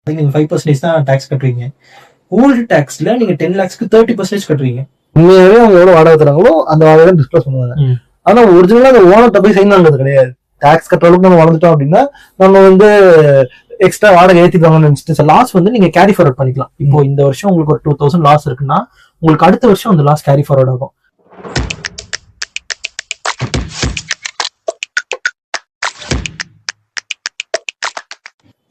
நீங்க 5% தான் டாக்ஸ் கட்டுறீங்க. ஓல்டு டாக்ஸ்ல நீங்க 10 lakhsக்கு 30% கட்டுறீங்க. உண்மையாவே அவங்க எவ்வளவு வாடகை தராங்களோ அந்த வாடகை டிஸ்கஸ் பண்ணுவாங்க. ஆனா ஒரிஜினலா அந்த ஓனர்ட்ட போய் சைன் பண்றது கிடையாது. டாக்ஸ் கட்டுற அளவுக்கு நம்ம வளர்ந்துட்டோம் அப்படின்னா நம்ம வந்து எக்ஸ்ட்ரா வாடகை ஏத்திடுவாங்கன்னு நினைச்சிட்டு லாஸ் வந்து நீங்க கேரி ஃபார்வர்ட் பண்ணிக்கலாம். இப்போ இந்த வருஷம் உங்களுக்கு ஒரு 2000 லாஸ் இருக்குன்னா உங்களுக்கு அடுத்த வருஷம் அந்த லாஸ் கேரி ஃபார்வர்ட் ஆகும்.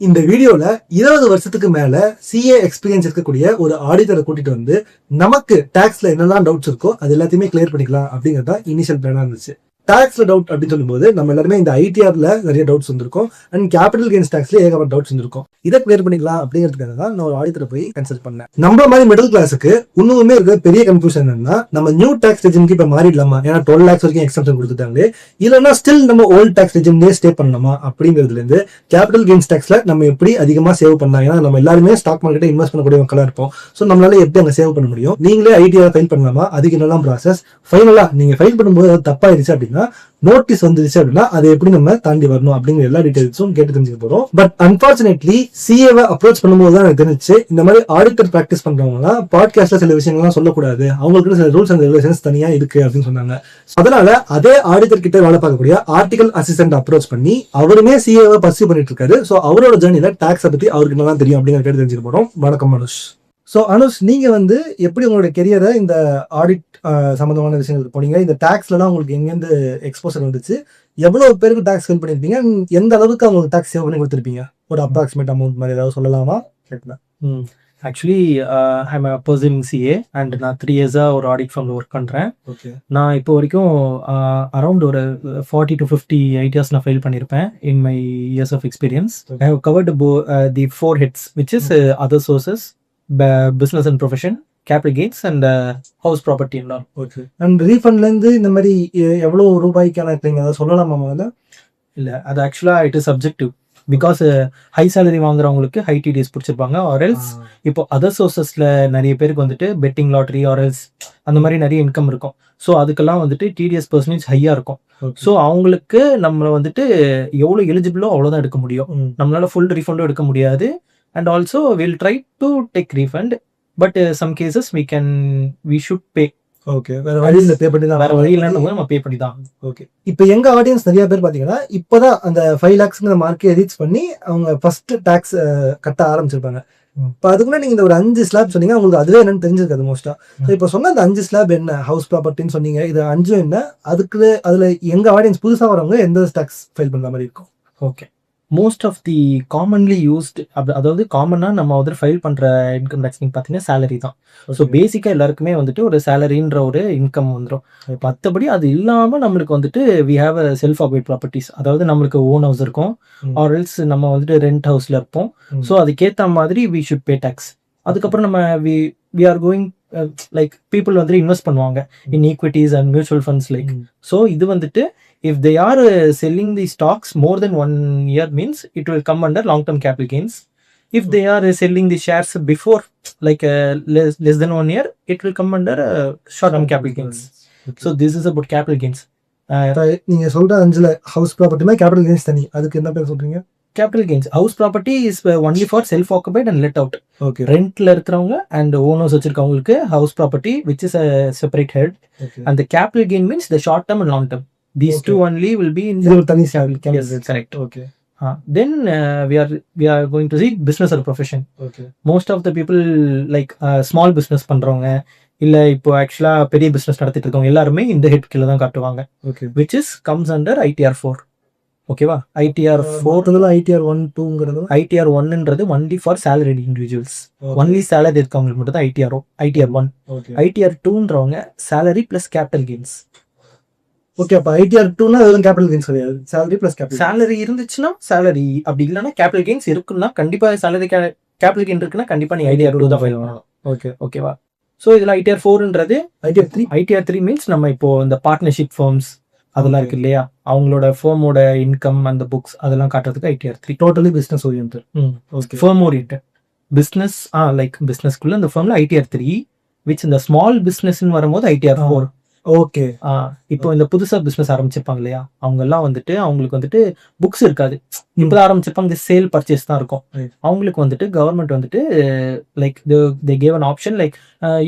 இந்த வீடியோல 20 வருஷத்துக்கு மேல சிஏ எக்ஸ்பீரியன்ஸ் இருக்கக்கூடிய ஒரு ஆடிட்டரை கூட்டிட்டு வந்து நமக்கு டாக்ஸ்ல என்னெல்லாம் டவுட்ஸ் இருக்கோ அது எல்லாத்தையுமே கிளியர் பண்ணிக்கலாம் அப்படிங்கறத இனிஷியல் பிளானா இருந்துச்சு. டாக்ஸ்ல டவுட் அப்படின்னு சொல்லும்போது நம்ம எல்லாருமே இந்த ஐடிஆர்ல நிறைய டவுட்ஸ் வந்திருக்கும் அண்ட் கேபிட்டல் கெயின்ஸ் டாக்ஸ்ல ஏகப்பட்ட டவுட்ஸ் இருந்திருக்கும். இதை கிளியர் பண்ணிக்கலாம் அப்படிங்கிறதுக்காக தான் நான் ஒரு ஆடிட்டரை போய் கன்சல்ட் பண்ணேன். நம்ம மாதிரி மிடில் கிளாஸுக்கு இன்னுமே இருக்கிற பெரிய கன்ஃபியூஷன் என்னன்னா நம்ம நியூ டாக்ஸ் ரெஜிம்க்கு இப்ப மாறிடலாமா, ஏன்னா 12 lakhs வரைக்கும் எக்ஸம்ஷன் கொடுத்துட்டாங்க, இல்லைன்னா ஸ்டில் நம்ம ஓல்ட் டாக்ஸ் ரெஜிம்லேயே ஸ்டே பண்ணலாமா அப்படிங்கிறதுல இருந்து கேபிட்டல் கெயின்ஸ் டாக்ஸ்ல நம்ம எப்படி அதிகமா சேவ் பண்ணலாம், ஏன்னா நம்ம எல்லாருமே ஸ்டாக் மார்க்கெட்டை இன்வெஸ்ட் பண்ணக்கூடிய மக்களா இருப்போம். ஸோ நம்மளால எப்படி அங்கே சேவ் பண்ண முடியும், நீங்களே ஐடிஆர் ஃபைல் பண்ணலாமா, அதுக்கு என்னெல்லாம் ப்ராசஸ், ஃபைனலா நீங்க ஃபைல் பண்ணும்போது அது தப்பாயிருச்சு அப்படின்னா நோட்டீஸ் வந்துருச்சு அப்படின்னா அதை எப்படி நம்ம தாண்டி வரணும் அப்படிங்கிற எல்லா டீடைல்ஸும் கேட்டு தெரிஞ்சுக்க போறோம். பட் அன்பார்ச்சுனேட்லி சிஏவை அப்ரோச் பண்ணும்போது தான் எனக்கு தெரிஞ்சு இந்த மாதிரி ஆடிட்டர் பிராக்டிஸ் பண்றவங்க பாட்காஸ்ட்ல சில விஷயங்கள்லாம் சொல்லக்கூடாது, அவங்களுக்கு சில ரூல்ஸ் அண்ட் ரெகுலேஷன்ஸ் தனியா இருக்கு அப்படின்னு சொன்னாங்க. அதனால அதே ஆடிட்டர் கிட்ட வேலை பார்க்கக்கூடிய ஆர்டிகல் அசிஸ்டன்ட் அப்ரோச் பண்ணி அவருமே சிஏவை பர்சியூ பண்ணிட்டு இருக்காரு. ஸோ அவரோட ஜேர்னில டாக்ஸை பத்தி அவருக்கு நல்லா தெரியும் அப்படிங்கிற கேட்டு தெரிஞ்சுக்க போறோம். வணக்கம் அனுஷ். ஸோ அனுஷ், நீங்க வந்து எப்படி உங்களோட கெரியரை இந்த ஆடிட் சம்பந்தமான விஷயங்களுக்கு போனீங்க, இந்த டாக்ஸ்லாம் உங்களுக்கு எங்கேருந்து எக்ஸ்போசர் வந்துச்சு, எவ்வளவு பேருக்கு டாக்ஸ் ஃபைல் பண்ணிருப்பீங்க, எந்த அளவுக்கு அவங்களுக்கு டாக்ஸ் சேவ் பண்ணி கொடுத்துருப்பீங்க, ஒரு அப்ராக்சிமேட் அமௌண்ட் மாதிரி ஏதாவது சொல்லலாமா? ஆக்சுவலி ஐம் பர்சனிங் சிஏ அண்ட் நான் 3 years-ஆ ஒரு ஆடிட் ஃபார்ம்ல ஒர்க் பண்றேன். நான் இப்போ வரைக்கும் அரௌண்ட் ஒரு 40 to 50 ஐடியாஸ் நான் ஃபைல் பண்ணியிருப்பேன் in my years of experience. I have covered the 4 heads which is other sources, business and profession, capital gains and house property and all. Okay. And ரீஃபண்ட்ல இருந்து இந்த மாதிரி எவ்வளவு ரூபாய்க்கான கிளைம் ஏதாவது சொல்லலாமா? முதல்ல இல்ல, அது ஆக்சுவலா it is subjective. Because high salary வாங்குறவங்களுக்கு ஹை டிடிஎஸ் பிடிச்சிருப்பாங்க, ஆர்எல்ஸ் இப்போ அதர் சோர்சஸ்ல நிறைய பேருக்கு வந்துட்டு பெட்டிங் லாட்டரி ஆர்எல்ஸ் அந்த மாதிரி நிறைய இன்கம் இருக்கும். ஸோ அதுக்கெல்லாம் வந்துட்டு டிடிஎஸ் பர்சன்டேஜ் ஹையா இருக்கும். ஸோ அவங்களுக்கு நம்ம வந்துட்டு எவ்வளோ எலிஜிபிளோ அவ்வளோதான் எடுக்க முடியும், நம்மளால ஃபுல் ரீஃபண்டும் எடுக்க முடியாது. And also we'll try to take refund, but some cases we should pay. Okay. வேற வழி இல்ல, பே பண்ணி தான், வேற வழி இல்லைன்னு நம்ம பே பண்ணி தான். ஓகே. இப்போ எங்க ஆடியன்ஸ் நிறைய பேர் பாத்தீங்கன்னா இப்போதான் அந்த 5 lakhsங்கிற மார்க்கை ரீச் பண்ணி அவங்க ஃபர்ஸ்ட் டாக்ஸ் கட்ட ஆரம்பிச்சிருப்பாங்க. இப்போ அதுக்குள்ள நீங்க இந்த ஒரு 5 ஸ்லாப் சொன்னீங்க, உங்களுக்கு அதுவே என்னன்னு தெரிஞ்சிருக்காது மோஸ்டா. ஸோ இப்போ சொன்ன அந்த 5 ஸ்லாப் என்ன, ஹவுஸ் ப்ராப்பர்ட்டின்னு சொன்னீங்க, இது 5 என்ன, அதுக்கு அதுல எங்க ஆடியன்ஸ் புதுசா வரவங்க எந்த டாக்ஸ் ஃபைல் பண்ற மாதிரி இருக்கும்? Okay. Most of the commonly used அதாவது காமனாக நம்ம வந்து ஃபைல் பண்ணுற இன்கம் டேக்ஸ் நீங்கள் பார்த்தீங்கன்னா சேலரி தான். ஸோ பேசிக்காக எல்லாருக்குமே வந்துட்டு ஒரு சேலரின்ற ஒரு இன்கம் வந்துடும். மற்றபடி அது இல்லாமல் நம்மளுக்கு வந்துட்டு we have a self occupied properties, அதாவது நம்மளுக்கு ஓன் ஹவுஸ் இருக்கும் ஆர் எல்ஸ் நம்ம வந்துட்டு ரெண்ட் ஹவுஸில் இருப்போம். ஸோ அதுக்கேற்ற மாதிரி வி ஷுட் பே டேக்ஸ். அதுக்கப்புறம் நம்ம we are going like people வந்துட்டு இன்வெஸ்ட் பண்ணுவாங்க in equities and mutual funds like. So இது வந்துட்டு if they are selling the stocks more than 1 year means it will come under long term capital gains. If they are selling the shares before like less than 1 year, it will come under short term capital gains. Okay. So this is about capital gains. நீங்க சொல்ற 5ல house ப்ராப்பர்ட்டினா capital gains தனி, அதுக்கு என்ன பேர் சொல்றீங்க? Capital gains, house property is only for self occupied and let out. Okay. Rentல இருக்கிறவங்க and owners வச்சிருக்கவங்களுக்கு house property which is a separate head. Okay. And the capital gain means the short term and long term. These two only will be in the tani capital. Yes, correct. Okay. Then we are going to see business or profession. Okay. Most of the people like small business பண்றவங்க இல்ல இப்போ ஆக்சுவலா பெரிய business நடத்திட்டு இருக்கவங்க எல்லாருமே இந்த head கீழ தான் காட்டுவாங்க. Okay. Which is comes under ITR 4. ஓகேவா? ITR 4 ITR 1 2ங்கிறது ITR 1ன்றது only for salaried individuals. Only salary இருக்கவங்களுக்கு மட்டும் தான் ITR 1. Okay. ITR 2ன்றவங்க salary plus capital gains. Okay. அப்ப ஐடிஆர் 2னா வெறும் கேபிட்டல் கெயின்ஸ் கிடையாது, salary plus capital. salary இருந்துச்சுன்னா salary, அப்படி இல்லனா capital gains இருக்குன்னா கண்டிப்பா salary capital gain இருக்குன்னா கண்டிப்பா நீ ITR 2 தான் ஃபைல் பண்ணணும். ஓகே. ஓகேவா? சோ இதுல ITR 4ன்றது ITR 3 மீன்ஸ் நம்ம இப்போ இந்த பார்ட்னர்ஷிப் ஃபர்ம்ஸ் அதெல்லாம் இருக்கு இல்லையா, அவங்களோட ஃபர்மோட இன்கம் அந்த புக்ஸ் அதெல்லாம் காட்டுறதுக்கு ITR 3. Totally business oriented. Okay. Firm oriented business like பிசினஸ்க்குள்ள அந்த ஃபர்ம்ல ITR 3 which இந்த ஸ்மால் பிசினஸ்னு வரும்போது ITR 4. ஓகே. இப்போ இந்த புதுசா பிசினஸ் ஆரம்பிச்சிருப்பாங்க இல்லையா, அவங்க எல்லாம் வந்துட்டு அவங்களுக்கு வந்துட்டு புக்ஸ் இருக்காது. இப்பதான் ஆரம்பிச்சிருப்பாங்க, சேல் பர்ச்சேஸ் தான் இருக்கும். Right. அவங்களுக்கு வந்துட்டு கவர்மெண்ட் வந்துட்டு like they gave an option like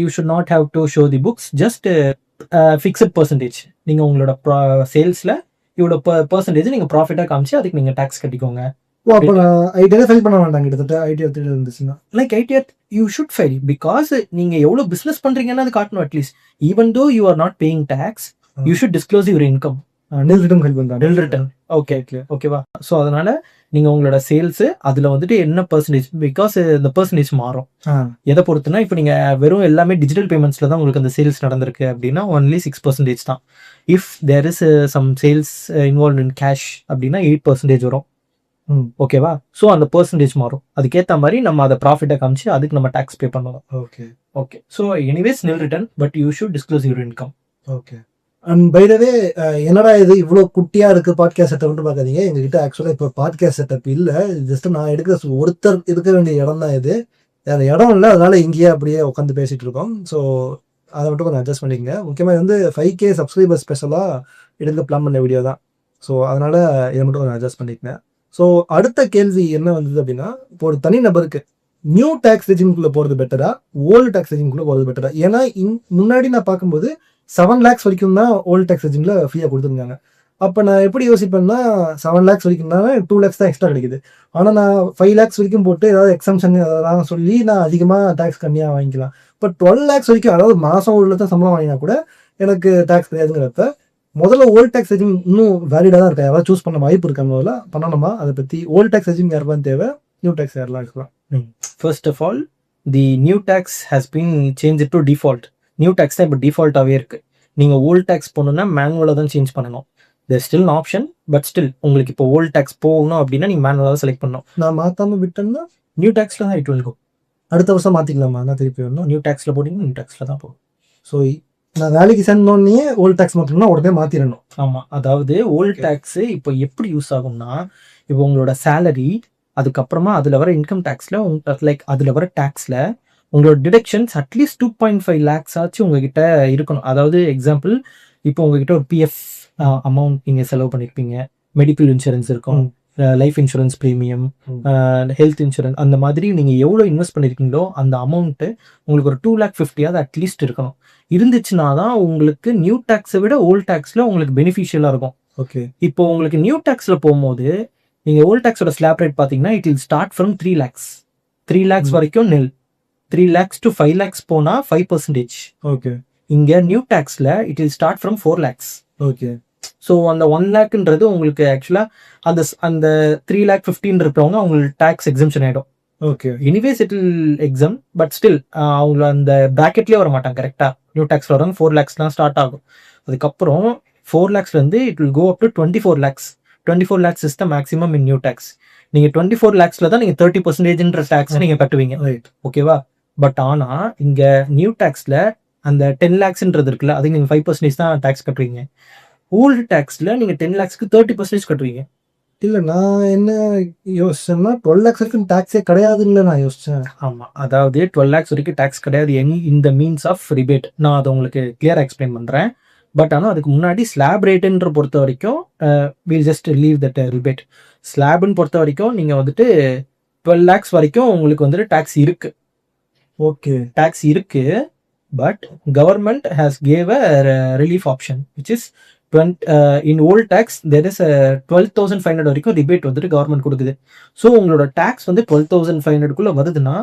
you should not have to show the books, just fixed percentage. நீங்க உங்களோட சேல்ஸ்ல இவ்வளோ பர்சன்டேஜ் நீங்க ப்ராஃபிட்டா காமிச்சு அதுக்கு நீங்க டாக்ஸ் கட்டிக்கோங்க. ஓ, அப்போ நான் ஐடியா ஃபைல் பண்ண வேண்டாம் கிட்டத்தட்ட ஐடியா இருந்துச்சுன்னா. Like ITR you should file, because நீங்க எவ்வளவு பிசினஸ் பண்றீங்கன்னு அது காட்டணும். At least even though you are not paying tax, you should disclose your income. Nil return file பண்ணுறாங்க. Nil return. ஓகே ஓகேவா. ஸோ அதனால நீங்க உங்களோட சேல்ஸ் அதுல வந்துட்டு என்ன பர்சன்டேஜ், பிகாஸ் இந்த பர்சன்டேஜ் மாறும் எதை பொறுத்துனா, இப்போ நீங்க வெறும் எல்லாமே டிஜிட்டல் பேமெண்ட்ஸ்ல தான் உங்களுக்கு அந்த சேல்ஸ் நடந்திருக்கு அப்படின்னா ஒன்லி 6% தான். If there is some sales involve in cash அப்படின்னா 8% வரும். ஓகேவா. ஸோ அந்த பர்சன்டேஜ் மாறும், அதுக்கேற்ற மாதிரி நம்ம அதை ப்ராஃபிட்டை காமிச்சு அதுக்கு நம்ம டாக்ஸ் பே பண்ணலாம். Okay okay. So anyways nil return, but you should disclose your income. Okay. And by the way, என்னடா இது இவ்வளோ குட்டியா இருக்கு பாட்காஸ்ட் செட்டப்னு பார்க்காதீங்க. எங்ககிட்ட ஆக்சுவலாக இப்போ பாட்காஸ்ட் செட்டப் இல்லை, ஜஸ்ட் நான் எடுக்கிற ஒருத்தர் இருக்க வேண்டிய இடம் தான் இது. வேறு இடம் இல்லை, அதனால இங்கேயே அப்படியே உட்காந்து பேசிட்டு இருக்கோம். ஸோ அதை மட்டும் கொஞ்சம் அட்ஜஸ்ட் பண்ணிக்கங்க. முக்கியமாக வந்து 5K சப்ஸ்கிரைபர் ஸ்பெஷலாக எடுக்க பிளான் பண்ண வீடியோ தான். ஸோ அதனால இதை மட்டும் கொஞ்சம் அட்ஜஸ்ட் பண்ணிக்கங்க. ஸோ அடுத்த கேள்வி என்ன வந்தது அப்படின்னா, இப்போ ஒரு தனி நபருக்கு நியூ டேக்ஸ் ரெஜிம்குள்ளே போகிறது பெட்டரா, ஓல்டு டேக்ஸ் ரெஜிம்குள்ளே போகிறது பெட்டரா? ஏன்னா முன்னாடி நான் பார்க்கும்போது 7 lakhs வரைக்கும் தான் ஓல்டு டேக்ஸ் ரெஜிமில் ஃப்ரீயாக கொடுத்துருந்தாங்க. அப்போ நான் எப்படி யோசிப்பேன்னா, 7 lakhs வரைக்கும் தான் 2 lakhs தான் எக்ஸ்ட்ரா கிடைக்குது. ஆனால் நான் 5 lakhs வரைக்கும் போட்டு ஏதாவது எக்ஸம்ஷன் அதெல்லாம் சொல்லி நான் அதிகமாக டேக்ஸ் கம்மியாக வாங்கிக்கலாம். இப்போ 12 lakhs வரைக்கும், அதாவது மாதம் 1 லட்சம் சம்பளம் வாங்கினா கூட எனக்கு டேக்ஸ் கிடையாதுங்கிறப்ப முதல்ல ஓல்டு டேக்ஸ் ரெஜிம் இன்னும் வேலிடாக தான் இருக்கா? யாராவது சூஸ் பண்ண வாய்ப்பு இருக்கா? முதல்ல பண்ணணுமா? அதை பற்றி ஓல்டு டேக்ஸ் ரெஜிம் யாருப்பான்னு தேவை, நியூ டேக்ஸ் யாரெல்லாம் இருக்கலாம்? First of all, the new tax has been change to default. New tax தான் இப்போ டிஃபால்ட்டாகவே இருக்கு. நீங்கள் ஓல்டு டேக்ஸ் போகணுன்னா மேனுவலாக தான் சேஞ்ச் பண்ணணும். There still an option, but still உங்களுக்கு இப்போ ஓல்டு டேக்ஸ் போகணும் அப்படின்னா நீங்கள் மேனுவலாக தான் செலக்ட் பண்ணணும். நான் மாற்றாமல் விட்டேன்னா நியூ டேக்ஸில் தான் இட் வில் கோ. அடுத்த வருஷம் மாற்றிக்கலாமா? நான் திருப்பி வரணும். நியூ டேக்ஸில் போட்டிங்கன்னா நியூ டேக்ஸில் தான் போகும். ஸோ நான் வேலைக்கு சேர்ந்தோடனே ஓல்டு டேக்ஸ் மாற்றணும்னா உடனே மாற்றிடணும். ஆமாம், அதாவது ஓல்டு டேக்ஸு இப்போ எப்படி யூஸ் ஆகும்னா, இப்போ உங்களோட சேலரி அதுக்கப்புறமா அதில் வர இன்கம் டேக்ஸில் லைக் அதில் வர டேக்ஸில் உங்களோட டிடக்ஷன்ஸ் அட்லீஸ்ட் 2.5 lakhs ஆச்சு உங்ககிட்ட இருக்கணும். அதாவது எக்ஸாம்பிள், இப்போ உங்ககிட்ட ஒரு பிஎஃப் அமௌண்ட் நீங்கள் செலவு பண்ணியிருப்பீங்க, மெடிக்கல் இன்சூரன்ஸ் இருக்கும், life insurance premium, health insurance, அந்த மாதிரி நீங்கள் எவ்வளோ இன்வெஸ்ட் பண்ணியிருக்கீங்களோ அந்த அமௌண்ட்டு உங்களுக்கு ஒரு 2,50,000 அட்லீஸ்ட் இருக்கணும். இருந்துச்சுன்னா தான் உங்களுக்கு நியூ டேக்ஸை விட ஓல்டு டேக்ஸில் உங்களுக்கு பெனிஃபிஷியலாக இருக்கும். ஓகே. இப்போ உங்களுக்கு நியூ டேக்ஸில் போகும்போது நீங்கள் ஓல்டு டேக்ஸோட ஸ்லாப் ரேட் பார்த்தீங்கன்னா it will start from 3 lakhs. 3 lakhs வரைக்கும் நெல். 3 lakhs to 5 lakhs போனால் 5%. ஓகே. இங்கே நியூ டேக்ஸில் it will start from 4 lakhs. Okay. So அந்த 1 lakhன்றது உங்களுக்கு ஆக்சுவலாக அந்த 3,50,000 இருக்கிறவங்க அவங்களுக்கு டேக்ஸ் எக்ஸம்ஷன் ஆகிடும். Okay. Anyways it will exempt, but still அவங்க அந்த ப்ராக்கெட்லேயே வர மாட்டாங்க. கரெக்டாக நியூ டேக்ஸில் வரவங்க 4 lakhsலாம் ஸ்டார்ட் ஆகும். அதுக்கப்புறம் 4 lakhsலேருந்து it will go up to 24 lakhs. 24 lakhs is the maximum in new tax. நீங்கள் 24 lakhsல தான் நீங்கள் 30%ன்ற டேக்ஸ் நீங்கள் கட்டுவீங்க. ரைட். ஓகேவா. பட் ஆனால் இங்கே நியூ டேக்ஸில் அந்த 10 lakhsன்றது இருக்குல்ல, அதுக்கு நீங்கள் 5% தான் டேக்ஸ் கட்டுவீங்க. ஓல்டு டேக்ஸில் நீங்கள் 10 lakhsக்கு 30% கட்டுவீங்க. இல்லை, நான் என்ன யோசிச்சேன்னா 12 lakhs வரைக்கும் டேக்ஸே கிடையாதுன்னு நான் யோசித்தேன். ஆமாம், அதாவது 12 lakhs வரைக்கும் டேக்ஸ் கிடையாது இந்த மீன்ஸ் ஆஃப் ரிபேட். நான் அதை உங்களுக்கு கிளியராக எக்ஸ்பிளைன் பண்ணுறேன். பட் ஆனால் அதுக்கு முன்னாடி ஸ்லாப் ரேட்டுன்ற பொறுத்த வரைக்கும் will just leave that rebate. ஸ்லாப்னு பொறுத்த வரைக்கும் நீங்கள் வந்துட்டு 12 lakhs வரைக்கும் உங்களுக்கு வந்துட்டு டேக்ஸ் இருக்கு. ஓகே. டேக்ஸ் இருக்கு, but government has gave a relief option which is in old tax there is 12,500 வரைக்கும் ரிபேட் வந்துட்டு கவர்மெண்ட் கொடுக்குது. ஸோ உங்களோட டேக்ஸ் வந்து 12,500க்குள்ளே வருதுன்னா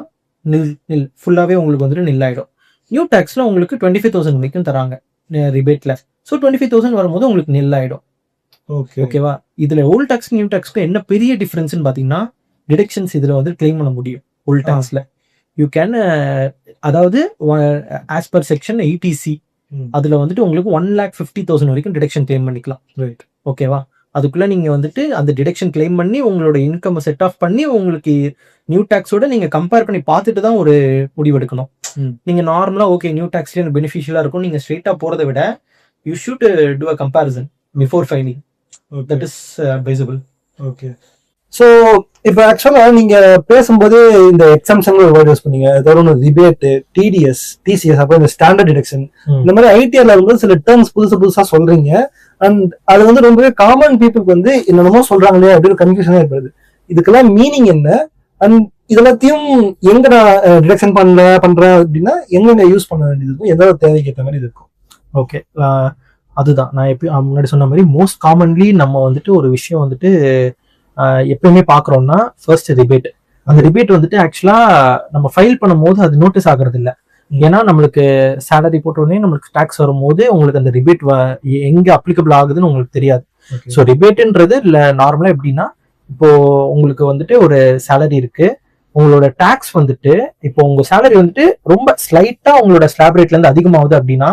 நில் ஃபுல்லாகவே உங்களுக்கு வந்துட்டு நில்லாயிடும். நியூ டேக்ஸில் உங்களுக்கு 25,000 வரைக்கும் தராங்க ரிபேட்டில். ஸோ 25,000 வரும்போது உங்களுக்கு நில்லாயிடும். ஓகே. ஓகேவா. இதில் ஓல்ட் டேக்ஸ் நியூ டேக்ஸ்க்கு என்ன பெரிய டிஃப்ரென்ஸ்னு பார்த்தீங்கன்னா, டிடக்ஷன்ஸ் இதில் வந்து கிளைம் பண்ண முடியும். ஓல்ட் டேக்ஸில் யூ கேன், அதாவது ஆஸ் பர் செக்ஷன் 80C அதில் வந்துட்டு உங்களுக்கு 1,50,000 வரைக்கும் டிடக்ஷன் கிளைம் பண்ணிக்கலாம். ரைட். ஓகேவா. அதுக்குள்ளே நீங்கள் வந்துட்டு அந்த டிடக்ஷன் கிளைம் பண்ணி உங்களோட இன்கம் செட் ஆஃப் பண்ணி உங்களுக்கு நியூ டேக்ஸோட நீங்கள் கம்பேர் பண்ணி பார்த்துட்டு தான் ஒரு முடிவெடுக்கணும். நீங்கள் நார்மலாக ஓகே நியூ டேக்ஸ்லேயே எனக்கு பெனிஃபிஷியலாக இருக்கும் நீங்கள் ஸ்ட்ரெயிட்டாக போகிறத விட you should do a comparison before filing. That is advisable. Okay. So இப்போ ஆக்சுவலா நீங்க பேசும்போது இந்த எக்ஸம்ஷன் ஒரு வேர்ட் யூஸ் பண்ணீங்க, ஏதாவது ஒன்று ரிபேட், டிடிஎஸ், டிசிஎஸ், அப்புறம் இந்த ஸ்டாண்டர்ட் டிடக்ஷன், இந்த மாதிரி ஐடிஆர்ல வந்து சில டேர்ம்ஸ் புதுசா சொல்றீங்க. அண்ட் அது வந்து ரொம்பவே காமன் பீப்புளுக்கு வந்து என்னென்னமோ சொல்றாங்களே அப்படின்னு கன்ஃபியூஷனா ஏற்படுது. இதுக்கெல்லாம் மீனிங் என்ன? அண்ட் இதெல்லாத்தையும் எங்க நான் டிடக்ஷன் பண்றேன் அப்படின்னா எங்க யூஸ் பண்ண வேண்டியது இருக்கும், எதாவது தேவைக்கு ஏற்ற மாதிரி இருக்கும். ஓகே, அதுதான் நான் முன்னாடி சொன்ன மாதிரி மோஸ்ட் காமன்லி நம்ம வந்துட்டு ஒரு விஷயம் வந்துட்டு எப்பயுமே பாக்குறோம்னா ஃபர்ஸ்ட் ரிபேட். அந்த ரிபேட் வந்துட்டு ஆக்சுவலா நம்ம ஃபைல் பண்ணும் போது அது நோட்டீஸ் ஆகுறது இல்லை. ஏன்னா நம்மளுக்கு சேலரி போட்ட உடனே நம்மளுக்கு டாக்ஸ் வரும்போது உங்களுக்கு அந்த ரிபேட் எங்க அப்ளிகபிள் ஆகுதுன்னு உங்களுக்கு தெரியாது. ஸோ ரிபேட்ன்றது இல்லை நார்மலா எப்படின்னா, இப்போ உங்களுக்கு வந்துட்டு ஒரு சேலரி இருக்கு, உங்களோட டாக்ஸ் வந்துட்டு இப்போ உங்க சேலரி வந்துட்டு ரொம்ப ஸ்லைட்டா உங்களோட ஸ்லாப் ரேட்ல இருந்து அதிகமாகுது அப்படின்னா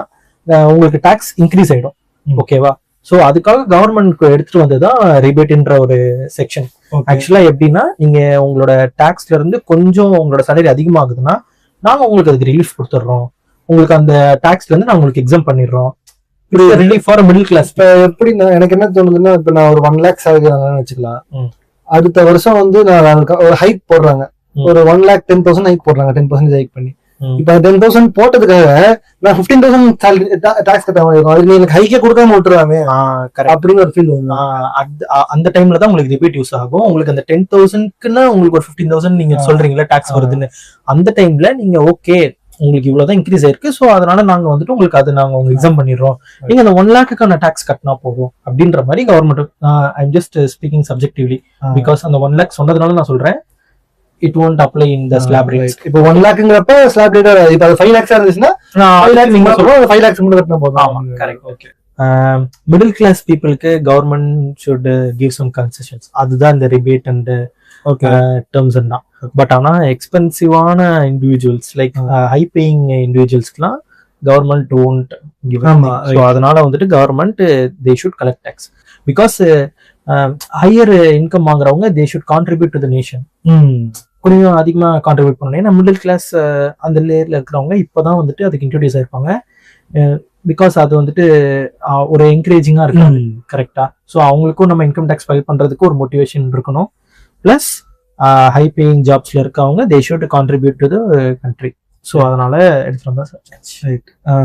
உங்களுக்கு டாக்ஸ் இன்க்ரீஸ் ஆயிடும். ஓகேவா? ஸோ அதுக்காக கவர்மெண்ட் எடுத்துட்டு வந்ததுதான் ரிபேட்ன்ற ஒரு செக்ஷன். ஆக்சுவலா எப்படின்னா, நீங்க உங்களோட டாக்ஸ்ல இருந்து கொஞ்சம் உங்களோட சேலரி அதிகமாகுதுன்னா நாங்க உங்களுக்கு அதுக்கு ரிலீஃப் கொடுத்துட்றோம், உங்களுக்கு அந்த டாக்ஸ்ல இருந்து நான் உங்களுக்கு எக்ஸாம் பண்ணிடுறோம். Relief for middle class. இப்ப எப்படின்னா எனக்கு என்ன தோணுதுன்னா, இப்ப நான் ஒரு 1 lakh சேலரி வச்சுக்கலாம். அடுத்த வருஷம் வந்து நான் ஒரு ஹைக் போடுறாங்க, ஒரு 1,10,000 ஹைக் போடுறாங்க, 10% ஹைக் பண்ணி. இப்ப 10,000 போட்டதுக்காக நான் 15,000 சேலரி டாக்ஸ் கட்ட மாதிரி இருக்கும். அது எனக்கு ஹைக்கே கொடுக்காம விட்டுருவாங்க அப்படின்னு ஒரு ஃபீல் வரும். அந்த டைம்ல தான் உங்களுக்கு ரிபேட் யூஸ் ஆகும். உங்களுக்கு அந்த 10,000க்குன்னா உங்களுக்கு ஒரு 15,000 நீங்க சொல்றீங்களா டாக்ஸ் வருதுன்னு, அந்த டைம்ல நீங்க ஓகே உங்களுக்கு இவ்வளவுதான் இன்க்ரீஸ் ஆயிருக்கு, ஸோ அதனால நாங்க வந்துட்டு உங்களுக்கு அது நாங்க உங்களுக்கு எக்ஸாம் பண்ணிடுறோம், நீங்க அந்த 1 lakhக்கான டாக்ஸ் கட்டினா போதும் அப்படின்ற மாதிரி government. I'm just speaking சப்ஜெக்டிவ்லி because அந்த 1 lakh சொன்னதுனால நான் சொல்றேன். It won't apply in the slab rates. இப்போ 1 lakhங்கிறப்ப ஸ்லாப் ரேட் இப்ப அது 5 lakhs இருந்துச்சுன்னா 5 lakhs நீங்க சொல்றோம், 5 lakhs மட்டும் கட்டினா போதும். ஆமா, கரெக்ட். ஓகே, மிடில் கிளாஸ் பீப்புளுக்கு government should give some concessions. அதுதான் இந்த ரிபேட் அண்ட் டேர்ம்ஸ் தான். பட் ஆனா எக்ஸ்பென்சிவான இண்டிவிஜுவல்ஸ் லைக் ஹை பேயிங் இண்டிவிஜுவல்ஸ்க்குலாம் கவர்மெண்ட் won't give. ஸோ அதனால வந்துட்டு government they should collect tax because higher income வாங்குறவங்க they should contribute to the nation. கொஞ்சம் அதிகமா கான்ட்ரிபியூட் பண்ணணும். ஏன்னா மிடில் கிளாஸ் அந்த லேயர்ல இருக்கிறவங்க இப்பதான் வந்துட்டு அதுக்கு இன்ட்ரோடியூஸ் ஆயிருப்பாங்க. பிகாஸ் அது வந்துட்டு ஒரு என்கரேஜிங்கா இருக்கு. கரெக்டா? ஸோ அவங்களுக்கும் நம்ம இன்கம் டேக்ஸ் ஃபைல் பண்றதுக்கு ஒரு மோட்டிவேஷன் இருக்கணும். பிளஸ் ஹை பேயிங் ஜாப்ஸ்ல இருக்கவங்க தே should contribute to the country. So அதனால எடுத்துட்டு வந்தா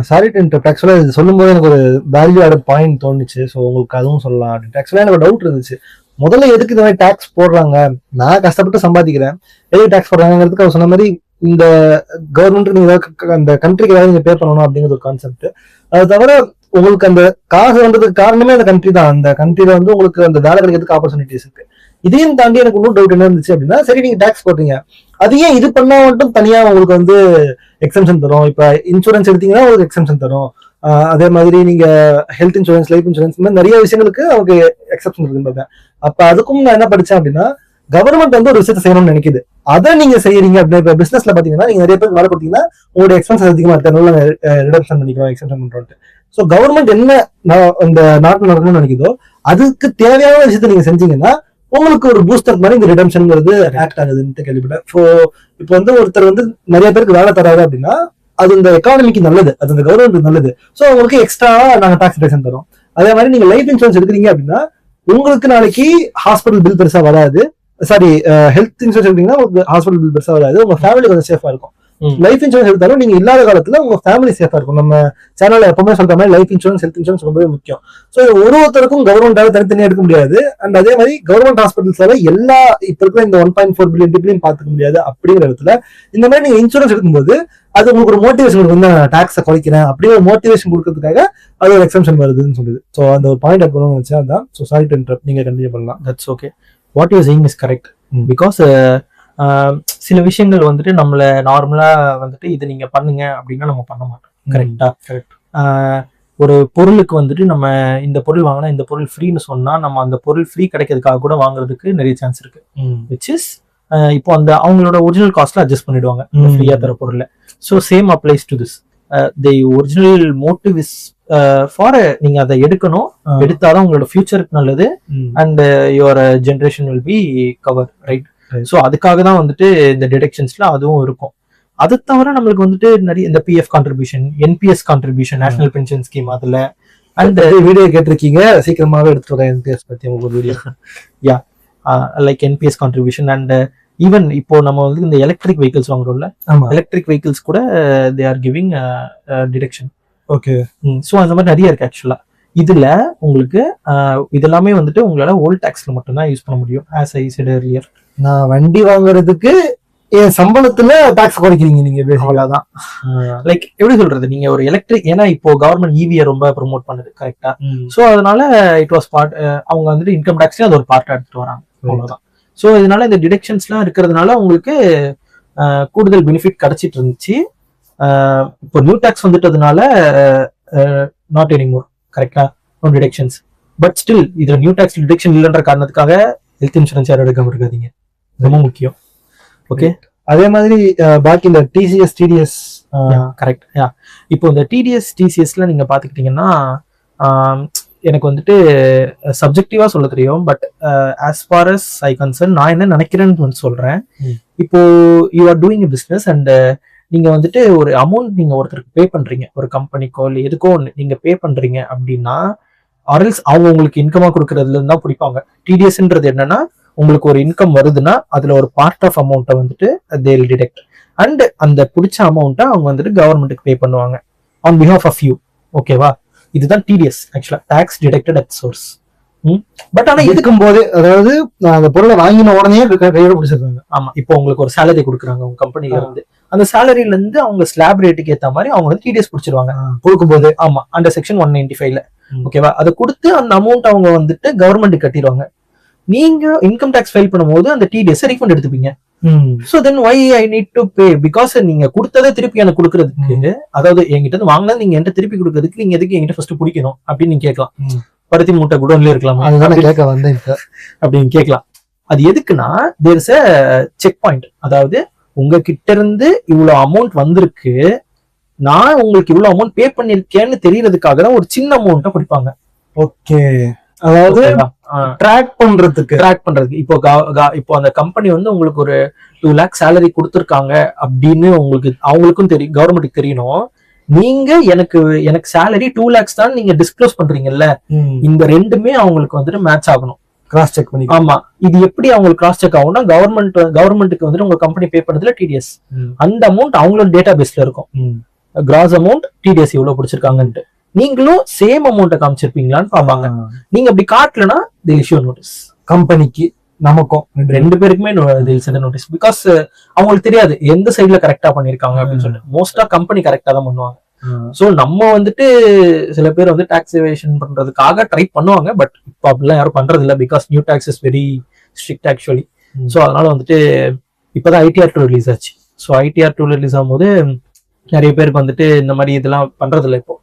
சாரி டு இன்டரப்ட். ஆக்சுவலா இது சொல்லும் போது எனக்கு ஒரு வேல்யூ ஆடட் பாயிண்ட் தோணுச்சு. ஸோ உங்களுக்கு அதுவும் சொல்லலாம் அப்படின்னு. ஆக்சுவலா எனக்கு டவுட் இருந்துச்சு, முதல்ல எதுக்கு இந்த மாதிரி டாக்ஸ் போடுறாங்க, நான் கஷ்டப்பட்டு சம்பாதிக்கிறேன், எதுக்கு டாக்ஸ் போடுறாங்கிறதுக்கு அவர் சொன்ன மாதிரி இந்த கவர்மெண்ட் நீங்க அந்த கண்ட்ரிக்கு ஏதாவது நீங்க பே பண்ணணும் அப்படிங்கிற ஒரு கான்செப்ட். அது தவிர உங்களுக்கு அந்த காசு வந்ததுக்கு காரணமே அந்த கண்ட்ரி தான். அந்த கண்ட்ரில வந்து உங்களுக்கு அந்த வேலை கிடைக்கிறதுக்கு ஆப்பர்ச்சுனிட்டிஸ் இருக்கு. இதையும் தாண்டி எனக்கு இன்னும் டவுட் என்ன இருந்துச்சு அப்படின்னா, சரி நீங்க டாக்ஸ் போட்டீங்க, அது ஏன் இது பண்ணா மட்டும் தனியா உங்களுக்கு வந்து எக்ஸம்ஷன் தரும்? இப்ப இன்சூரன்ஸ் எடுத்தீங்கன்னா உங்களுக்கு எக்ஸம்ஷன் தரும். அதே மாதிரி நீங்க ஹெல்த் இன்சூரன்ஸ், லைஃப் இன்சூரன்ஸ், இந்த மாதிரி நிறைய விஷயங்களுக்கு அவங்க எக்ஸப்ஷன் இருக்குன்னு. அப்ப அதுக்கும் நான் என்ன படிச்சேன் அப்படின்னா, கவர்மெண்ட் வந்து ஒரு விஷயத்தை செய்யணும்னு நினைக்குது, அதை நீங்க செய்யறீங்க அப்படின்னா. இப்ப பிசினஸ்ல பாத்தீங்கன்னா நீங்க நிறைய பேர் வேலை கொடுத்தீங்கன்னா உங்களுடைய எக்ஸ்பென்ஸ் அதிகமா இருக்கு, ரிடக்ஷன் பண்ணிக்கிறோம், எக்ஸப்ஷன் பண்றோம். ஸோ கவர்மெண்ட் என்ன இந்த நாட்டில் நடக்கணும்னு நினைக்குதோ அதுக்கு தேவையான விஷயத்த நீங்க செஞ்சீங்கன்னா உங்களுக்கு ஒரு பூஸ்டர் மாதிரி இந்த ரிடம்ஷன்ங்கிறது ஆக்ட் ஆகுதுன்னு கேள்விப்பட்டேன். ஸோ இப்போ வந்து ஒருத்தர் வந்து நிறைய பேருக்கு வேலை தராரு அப்படின்னா அது இந்த எக்கானமிக்கு நல்லது, அது இந்த கவர்மெண்ட் நல்லது. ஸோ உங்களுக்கு எக்ஸ்ட்ரா நாங்க டாக்ஸ் ரிடக்ஷன் தரோம். அதே மாதிரி நீங்க லைஃப் இன்சூரன்ஸ் எடுக்கிறீங்க அப்படின்னா உங்களுக்கு நாளைக்கு ஹாஸ்பிட்டல் பில் பெருசா வராது. சாரி, ஹெல்த் இன்சூரன்ஸ் எடுத்தீங்கன்னா உங்களுக்கு ஹாஸ்பிட்டல் பில் பெருசா வராது, உங்க ஃபேமிலி கொஞ்சம் சேஃபா இருக்கும். லைஃப் இன்சூரன்ஸ் எடுத்தாலும் நீங்க இல்லாத காலத்துல உங்க ஃபேமிலி சேஃபா இருக்கும். நம்ம சேனல்ல எப்பவுமே சொல்ற மாதிரி லைஃப் இன்சூரன்ஸ், ஹெல்த் இன்சூரன்ஸ் ரொம்பவே முக்கியம். ஸோ ஒருத்தருக்கும் கவர்மெண்டால தனித்தனியா எடுக்க முடியாது. அண்ட் அதே மாதிரி கவர்மெண்ட் ஹாஸ்பிட்டல்ஸால எல்லா இப்ப இருக்கிற இந்த 1.4 பில்லியன் பீப்புளையும் பாத்துக்க முடியாது. அப்படிங்கிற இடத்துல இந்த மாதிரி நீங்க இன்சூரன்ஸ் எடுக்கும்போது அது உங்களுக்கு ஒரு மோட்டிவேஷன் கொடுக்கும், டாக்ஸை குறைக்கிறேன் அப்படிங்கிற ஒரு மோட்டிவேஷன் கொடுக்கறதுக்காக அது ஒரு எக்ஸம்ஷன் வருதுன்னு சொல்லுது. ஸோ அந்த ஒரு பாயிண்ட் எடுக்கணும்னு வச்சா அதான். ஸோ சாரி டு இன்டரப்ட், நீங்க கண்டினியூ பண்ணலாம். That's okay. What you saying is correct. Because சில விஷயங்கள் வந்துட்டு நம்மள நார்மலா வந்துட்டு இது நீங்க பண்ணுங்க அப்படின்னா நம்ம பண்ண மாட்டோம். கரெக்டா? கரெக்ட். ஒரு பொருளுக்கு வந்துட்டு நம்ம இந்த பொருள் வாங்கினா இந்த பொருள் ஃப்ரீன்னு சொன்னா நம்ம அந்த பொருள் ஃப்ரீ கிடைக்கிறதுக்காக கூட வாங்குறதுக்கு நிறைய சான்ஸ் இருக்கு. விச் இஸ் இப்போ அந்த அவங்களோட ஒரிஜினல் காஸ்ட்ல அட்ஜஸ்ட் பண்ணிடுவாங்க ஃப்ரீயா தர பொருள்ல. So same applies to this. The original motive is for நீங்க அதை எடுக்கணும், எடுத்தாதான் உங்களோட ஃபியூச்சருக்கு நல்லது and your generation will be cover, right? So அதுக்காக தான் வந்துட்டு இந்த டிடக்ஷன்ஸ்ல அதுவும் இருக்கும். அது தவிர நம்மளுக்கு வந்துட்டு நிறைய இந்த PF contribution, NPS contribution, national pension scheme, அதுல அந்த வீடியோ கேட்டிருக்கீங்க, சீக்கிரமாவே எடுத்துட்டு வரேன் என்பிஎஸ் பத்தி உங்களுக்கு video. Yeah, like NPS contribution and even இப்போ நம்ம வந்து இந்த எலக்ட்ரிக் வெஹிக்கிள்ஸ் வாங்குறோம்ல, ஆமா எலக்ட்ரிக் வெஹிக்கிள்ஸ் கூட they are giving deduction. Okay. So அந்த மாதிரி நிறைய இருக்கு ஆக்சுவலா. இதுல உங்களுக்கு இதெல்லாமே வந்துட்டு உங்களால ஓல்ட் டாக்ஸ்ல மட்டும்தான் யூஸ் பண்ண முடியும். As I set earlier. நான் வண்டி வாங்குறதுக்கு என் சம்பளத்துல டாக்ஸ் குறைக்கிறீங்க நீங்க அவ்வளவுதான். லைக் எப்படி சொல்றது, நீங்க ஒரு எலக்ட்ரிக், ஏன்னா இப்போ கவர்மெண்ட் இவியை ரொம்ப ப்ரொமோட் பண்ணுது கரெக்டா. ஸோ அதனால இட் வாஸ் பார்ட், அவங்க வந்துட்டு இன்கம் டாக்ஸ்லயும் அது ஒரு பார்ட்டா எடுத்துட்டு வராங்க, அவ்வளவுதான். ஸோ இதனால இந்த டிடக்ஷன்ஸ்லாம் இருக்கிறதுனால உங்களுக்கு கூடுதல் பெனிஃபிட் கிடைச்சிட்டு இருந்துச்சு. இப்போ நியூ டாக்ஸ் வந்துட்டதுனால நாட் எனிமோர், கரெக்டா, நோ டிடக்ஷன்ஸ். பட் ஸ்டில் இதுல நியூ டாக்ஸ் டிடக்ஷன் இல்லைன்ற காரணத்துக்காக ஹெல்த் இன்சூரன்ஸ் யாரும் எடுக்காம இருக்காதீங்க, ரொம்ப முக்கியம். ஓகே. அதே மாதிரி பாக்கி இந்த டிசிஎஸ் டிடிஎஸ் கரெக்ட். இப்போ இந்த டிடிஎஸ் டிசிஎஸ்ல நீங்க பாத்துக்கிட்டீங்கன்னா எனக்கு வந்துட்டு சப்ஜெக்டிவா சொல்ல தெரியும். But as for us I concern, நான் என்ன நினைக்கிறேன்னு வந்து சொல்றேன். இப்போ you are doing a business and நீங்க வந்துட்டு ஒரு அமௌண்ட் நீங்க ஒருத்தருக்கு பே பண்றீங்க, ஒரு கம்பெனிக்கோ இல்லை எதுக்கோ நீங்க பே பண்றீங்க அப்படின்னா, ஆர்எல்ஸ் அவங்க உங்களுக்கு இன்கமா கொடுக்கறதுல இருந்து தான் பிடிப்பாங்க. டிடிஎஸ்ன்றது என்னன்னா, உங்களுக்கு ஒரு இன்கம் வருதுன்னா அதுல ஒரு பார்ட் ஆஃப் அமௌண்ட்டை வந்துட்டு தே வில் டிடெக்ட் அண்ட் அந்த பிடிச்ச அமௌண்ட்டை அவங்க வந்துட்டு கவர்மெண்ட்டுக்கு பே பண்ணுவாங்க ஆன் பிஹாஃப் ஆஃப் யூ. ஓகேவா? இதுதான் டிடிஎஸ் ஆக்சுவலா, tax deducted at source. But ஆனா இருக்கும் போது, அதாவது அந்த பொருளை வாங்கின உடனே கையோட பிடிச்சிருக்காங்க. ஆமா, இப்போ உங்களுக்கு ஒரு சேலரி கொடுக்குறாங்க உங்க கம்பெனில இருந்து, அந்த சேலரில இருந்து அவங்க ஸ்லாப் ரேட்டுக்கு ஏத்த மாதிரி அவங்க வந்து டிடிஎஸ் பிடிச்சிருவாங்க கொடுக்கும்போது. ஆமா, அண்டர் செக்ஷன் 195ல. ஓகேவா? அதை கொடுத்து அந்த அமௌண்ட் அவங்க வந்துட்டு கவர்மெண்ட் கட்டிடுவாங்க. நீங்க இன்கம் டாக்ஸ் ஃபைல் பண்ணும்போது அந்த டிடிஎஸ் ரீஃபண்ட் எடுத்துப்பீங்க. So then why I need to pay? Because நீங்க கொடுத்ததை திருப்பி எனக்கு கொடுக்கறதுக்கு, அதாவது என்கிட்ட இருந்து வாங்கினது நீங்க என்கிட்ட திருப்பி கொடுக்கறதுக்கு நீங்க எதுக்கு என்கிட்ட ஃபர்ஸ்ட் பிடிக்கணும் அப்படின்னு நீங்க கேட்கலாம். பருத்தி மூட்டை குடோன்ல இருக்கலாம், அதுதான் கேட்க வந்தேன் அப்படின்னு கேட்கலாம். அது எதுக்குன்னா, there is a check point. அதாவது உங்ககிட்ட இருந்து இவ்வளவு அமௌண்ட் வந்திருக்கு, நான் உங்களுக்கு இவ்வளவு அமௌண்ட் பே பண்ணிருக்கேன்னு தெரியறதுக்காக தான் ஒரு சின்ன அமௌண்ட்டை பிடிப்பாங்க. ஓகே. அதாவது ட்ராக் பண்றதுக்கு இப்போ அந்த கம்பெனி வந்து உங்களுக்கு ஒரு 2 lakh சேலரி கொடுத்துருக்காங்க அப்படின்னு அவங்களுக்கும் தெரியும், கவர்மெண்ட்டுக்கு தெரியணும். நீங்க எனக்கு சேலரி 2 lakhs தான் நீங்க டிஸ்க்ளோஸ் பண்றீங்கல்ல, இந்த ரெண்டுமே அவங்களுக்கு வந்துட்டு மேட்ச் ஆகணும், கிராஸ் செக் பண்ணி. ஆமா, இது எப்படி அவங்களுக்கு கிராஸ் செக் ஆகும்னா, கவர்மெண்ட்டுக்கு வந்துட்டு உங்க கம்பெனி பே பண்றதுல டிடிஎஸ், அந்த அமௌண்ட் அவங்களோட டேட்டா பேஸ்ல இருக்கும். கிராஸ் அமௌண்ட் டிடிஎஸ் எவ்வளவு பிடிச்சிருக்காங்கன்ட்டு நீங்களும் சேம் அமௌண்ட்டை காமிச்சிருப்பீங்களான்னு பாப்பாங்க. நீங்க அப்படி காட்டலனா they issue notice. கம்பெனிக்கு நமக்கும் ரெண்டு பேருக்குமே நோட்டீஸ். பிகாஸ் அவங்களுக்கு தெரியாது எந்த சைட்ல கரெக்டா பண்ணிருக்காங்க அப்படின்னு சொல்லிட்டு. மோஸ்டா கம்பெனி கரெக்டா தான் பண்ணுவாங்க. சோ நம்ம வந்துட்டு சில பேர் வந்து டாக்ஸ் எவேஷன் பண்றதுக்காக ட்ரை பண்ணுவாங்க. பட் இப்போ அப்படிலாம் யாரும் பண்றது இல்லை. Because new tax is very strict actually. So அதனால வந்துட்டு இப்பதான் ITR 2 ரிலீஸ் ஆச்சு. ஸோ ITR 2 ரிலீஸ் ஆகும்போது நிறைய பேருக்கு வந்துட்டு இந்த மாதிரி இதெல்லாம் பண்றது இல்லை இப்போ.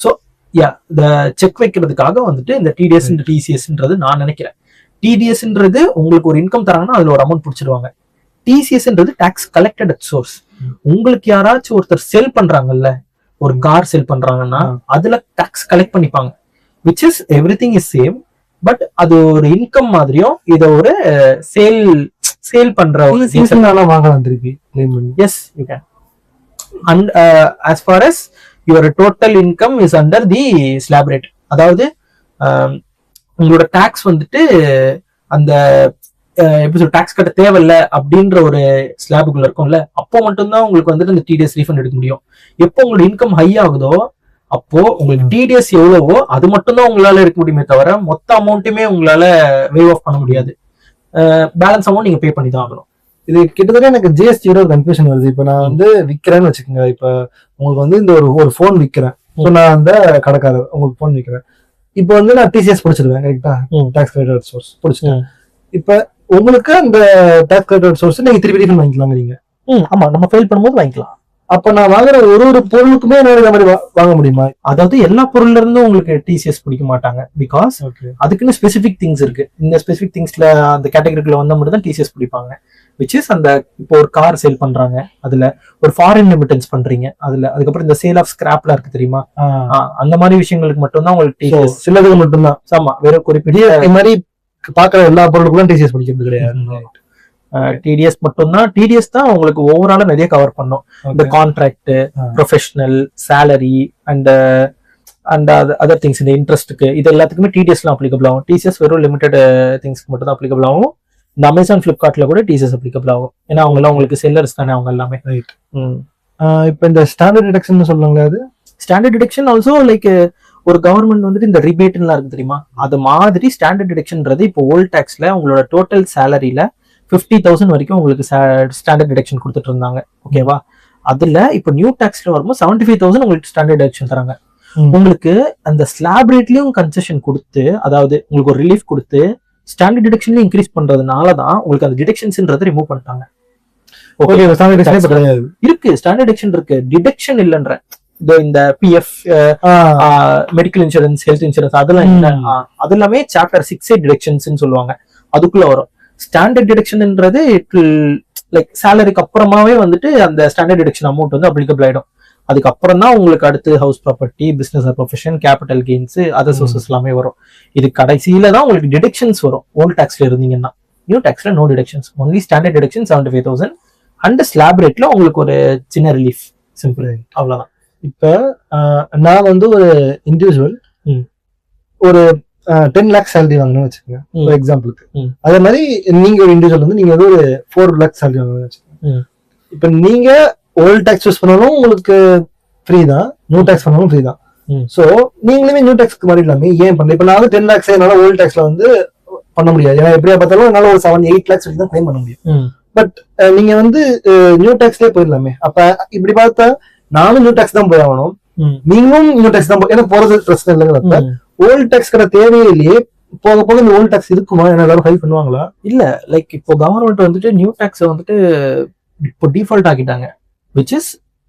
ஸோ இந்த செக் வைக்கிறதுக்காக வந்துட்டு இந்த டிடிஎஸ் டிசிஎஸ்ன்றது நான் நினைக்கிறேன். டிடிஎஸ்ன்றது உங்களுக்கு ஒரு இன்கம் தராங்கன்னா அதுல ஒரு அமௌண்ட் பிடிச்சிருவாங்க. டிசிஎஸ்ன்றது டாக்ஸ் கலெக்டட் அட் சோர்ஸ். உங்களுக்கு யாராச்சும் ஒருத்தர் செல் பண்றாங்கல்ல, ஒரு கார் செல் பண்றாங்கன்னா அதுல டாக்ஸ் கலெக்ட் பண்ணிப்பாங்க. Which is everything is same. But அது ஒரு இன்கம் மாதிரியும் இதை ஒரு சேல் பண்ற வாங்கலாம் திருப்பி. Yes you can. And as far as your total income is under the slab rate. அதாவது உங்களோட டாக்ஸ் வந்துட்டு அந்த எப்படி சொல்ற டாக்ஸ் கட்ட தேவையில்ல அப்படின்ற ஒரு ஸ்லாபுக்குள்ள இருக்கும்ல, அப்போ மட்டும்தான் உங்களுக்கு வந்துட்டு இந்த டிடிஎஸ் ரீஃபண்ட் எடுக்க முடியும். எப்போ உங்களோட இன்கம் ஹை ஆகுதோ அப்போ உங்களுக்கு டிடிஎஸ் எவ்வளவோ அது மட்டும்தான் உங்களால எடுக்க முடியுமே தவிர மொத்த அமௌண்ட்டுமே உங்களால வேவ் ஆஃப் பண்ண முடியாது. பேலன்ஸ் அமௌண்ட் நீங்க பே பண்ணி தான் ஆகணும். இது கிட்டத்தட்ட எனக்கு ஜிஎஸ்டியோட ஒரு கன்ஃபியூஷன் வருது. இப்ப நான் வந்து விற்கிறேன்னு வச்சுக்கோங்க. இப்ப உங்களுக்கு வந்து இந்த ஒரு போன் விற்கிறேன். ஸோ நான் அந்த கடைக்காரர் உங்களுக்கு போன் விற்கிறேன். இப்போ வந்து நான் டிசிஎஸ் பிடிச்சிருவேன், கரெக்டா, டாக்ஸ் கிரெடிட் சோர்ஸ் பிடிச்சிட்டேன். இப்ப உங்களுக்கு அந்த டாக்ஸ் கிரெடிட் சோர்ஸ் நீங்க திருப்பி ரீஃபண்ட் வாங்கிக்கலாங்க நீங்க. ஆமா, நம்ம ஃபைல் பண்ணும்போது வாங்கிக்கலாம். அப்ப நான் வாங்குற ஒரு பொருளுக்குமே என்ன இந்த மாதிரி வாங்க முடியுமா? அதாவது எல்லா பொருள்ல இருந்தும் உங்களுக்கு டிசிஎஸ் பிடிக்க மாட்டாங்க. பிகாஸ் அதுக்குன்னு ஸ்பெசிபிக் திங்ஸ் இருக்கு. இந்த ஸ்பெசிபிக் திங்ஸ்ல அந்த கேட்டகரிக்குள்ள வந்தா மட்டும் தான் டிசிஎஸ் பிடிப்பாங்க. விச் இஸ் அந்த இப்போ ஒரு கார் சேல் பண்றாங்க, அதுல ஒரு ஃபாரின் ரெமிட்டன்ஸ் பண்றீங்க, அதுல அதுக்கப்புறம் இந்த சேல் ஆஃப் ஸ்கிராப்ல இருக்கு தெரியுமா, அந்த மாதிரி விஷயங்களுக்கு மட்டும் தான் உங்களுக்கு டிசிஎஸ். சிலதுக்கு மட்டும்தான். ஆமா, வேற குறிப்பிட்ட மாதிரி பாக்குற எல்லா பொருளுக்கும் டிசிஎஸ் பிடிக்கிறது கிடையாது. டிடிஎஸ் மட்டும்தான். டிடிஎஸ் தான் உங்களுக்கு ஓவராலா நிறைய கவர் பண்ணும். இந்த contract, professional, salary and other things, இந்த இன்ட்ரெஸ்ட்டுக்கு, இது எல்லாத்துக்குமே டிடிஎஸ்லாம் அப்ளிகபிள் ஆகும். டிசிஎஸ் வெறும் லிமிடெட் திங்ஸ்க்கு மட்டும் தான் அப்ளிகபிள் ஆகும். இந்த அமேசான் பிளிப்கார்ட்ல கூட டிசிஎஸ் அப்ளிகபிள் ஆகும். ஏன்னா அவங்க எல்லாம் உங்களுக்கு செல்லர்ஸ் தானே அவங்க எல்லாமே. ரைட். இப்போ இந்த ஸ்டாண்டர்ட் டிடக்ஷன் சொல்லுவாங்க, அது ஸ்டாண்டர்ட் டிடக்ஷன் ஆல்சோ லைக் ஒரு கவர்மெண்ட் வந்துட்டு இந்த ரிபேட்லாம் இருக்கு தெரியுமா, அது மாதிரி ஸ்டாண்டர்ட் டிடக்ஷன்ன்றது இப்போ ஓல்ட் டாக்ஸ்ல உங்களோட டோட்டல் சேலரியில 50,000 வரைக்கும் உங்களுக்கு ஸ்டாண்டர்ட் டிடக்ஷன் கொடுத்துட்டு இருந்தாங்க. ஓகேவா, அதுல இப்போ நியூ டாக்ஸ்ல வரும்போது 75,000 உங்களுக்கு ஸ்டாண்டர்ட் டிடக்ஷன் தராங்க. உங்களுக்கு அந்த ஸ்லாப் ரேட்லயும் கன்செஷன் கொடுத்து, அதாவது உங்களுக்கு ஒரு ரிலீஃப் கொடுத்து ஸ்டாண்டர்ட் டிடக்ஷன்லயும் இன்க்ரீஸ் பண்றதுனால தான் உங்களுக்கு அந்த டிடக்ஷன்ஸ்ன்றதை ரிமூவ் பண்ணிட்டாங்க. இருக்கு ஸ்டாண்டர்ட் டிடக்ஷன் இருக்கு, டிடக்ஷன் இல்லைன்ற இந்த PF, medical insurance, health insurance அதெல்லாம் இல்ல. அது எல்லாமே சாப்டர் 6A டிடக்ஷன்ஸ் சொல்லுவாங்க, அதுக்குள்ள வரும். ஸ்டாண்டர்ட் டிடக்ஷன்ன்றது லைக் சேலரிக்கு அப்புறமாவே வந்துட்டு அந்த ஸ்டாண்டர்ட் டிடக்ஷன் அமௌண்ட் வந்து அப்ளிகபிள் ஆயிடும். அதுக்கப்புறம் தான் உங்களுக்கு அடுத்து house property, business R profession, capital gains, other sources எல்லாமே வரும். இது கடைசியில தான் உங்களுக்கு டிடக்ஷன்ஸ் வரும். ஓல்ட் டாக்ஸ்ல இருந்தீங்கன்னா, நியூ டாக்ஸ்ல no deductions, only standard deduction 75,000 and slab ரேட்ல உங்களுக்கு ஒரு சின்ன ரிலீஃப், சிம்பிள், அவ்வளவுதான். இப்ப நான் வந்து ஒரு இண்டிவிஜுவல் ஒரு 10 lakhs சேலரி வாங்கணும்னு வச்சுக்கோங்க, ஒரு எக்ஸாம்பிளுக்கு. அதே மாதிரி நீங்க ஒரு இண்டிவிஜுவல் வந்து நீங்க வந்து ஒரு 4 lakhs சேலரி வாங்கணும்னு வச்சுக்கோங்க. இப்ப நீங்க ஓல்ட் டாக்ஸ் யூஸ் பண்ணாலும் உங்களுக்கு ஃப்ரீ தான், நியூ டாக்ஸ் பண்ணாலும் ஃப்ரீ தான். சோ நீங்களுமே நியூ டாக்ஸ்க்கு மாறிடலாமே, ஏன் பண்ணல? இப்ப நான் வந்து 10 lakhs என்னால ஓல்ட் டாக்ஸ்ல வந்து பண்ண முடியாது, ஏன்னா எப்படியா பார்த்தாலும் என்னால ஒரு 7-8 lakhs வரைக்கும் தான் கிளைம் பண்ண முடியும். பட் நீங்க வந்து நியூ டாக்ஸ்லயே போயிடலாமே. அப்ப இப்படி பார்த்தா நானும் நியூ டாக்ஸ் தான் போய் ஆகணும், நீங்களும் நியூ டாக்ஸ் தான் எனக்கு போறது பிரச்சனை இல்லைங்கிறப்ப ஓல்ட் டாக்ஸ் கடை தேவையே இல்லையே. போக போக இந்த ஓல்ட் டாக்ஸ் இருக்குமா, என்ன எல்லாரும் ஃபைல் பண்ணுவாங்களா? இல்ல, லைக் இப்போ கவர்மெண்ட் வந்துட்டு நியூ டாக்ஸ் வந்துட்டு இப்போ டிஃபால்ட் ஆக்கிட்டாங்க, which is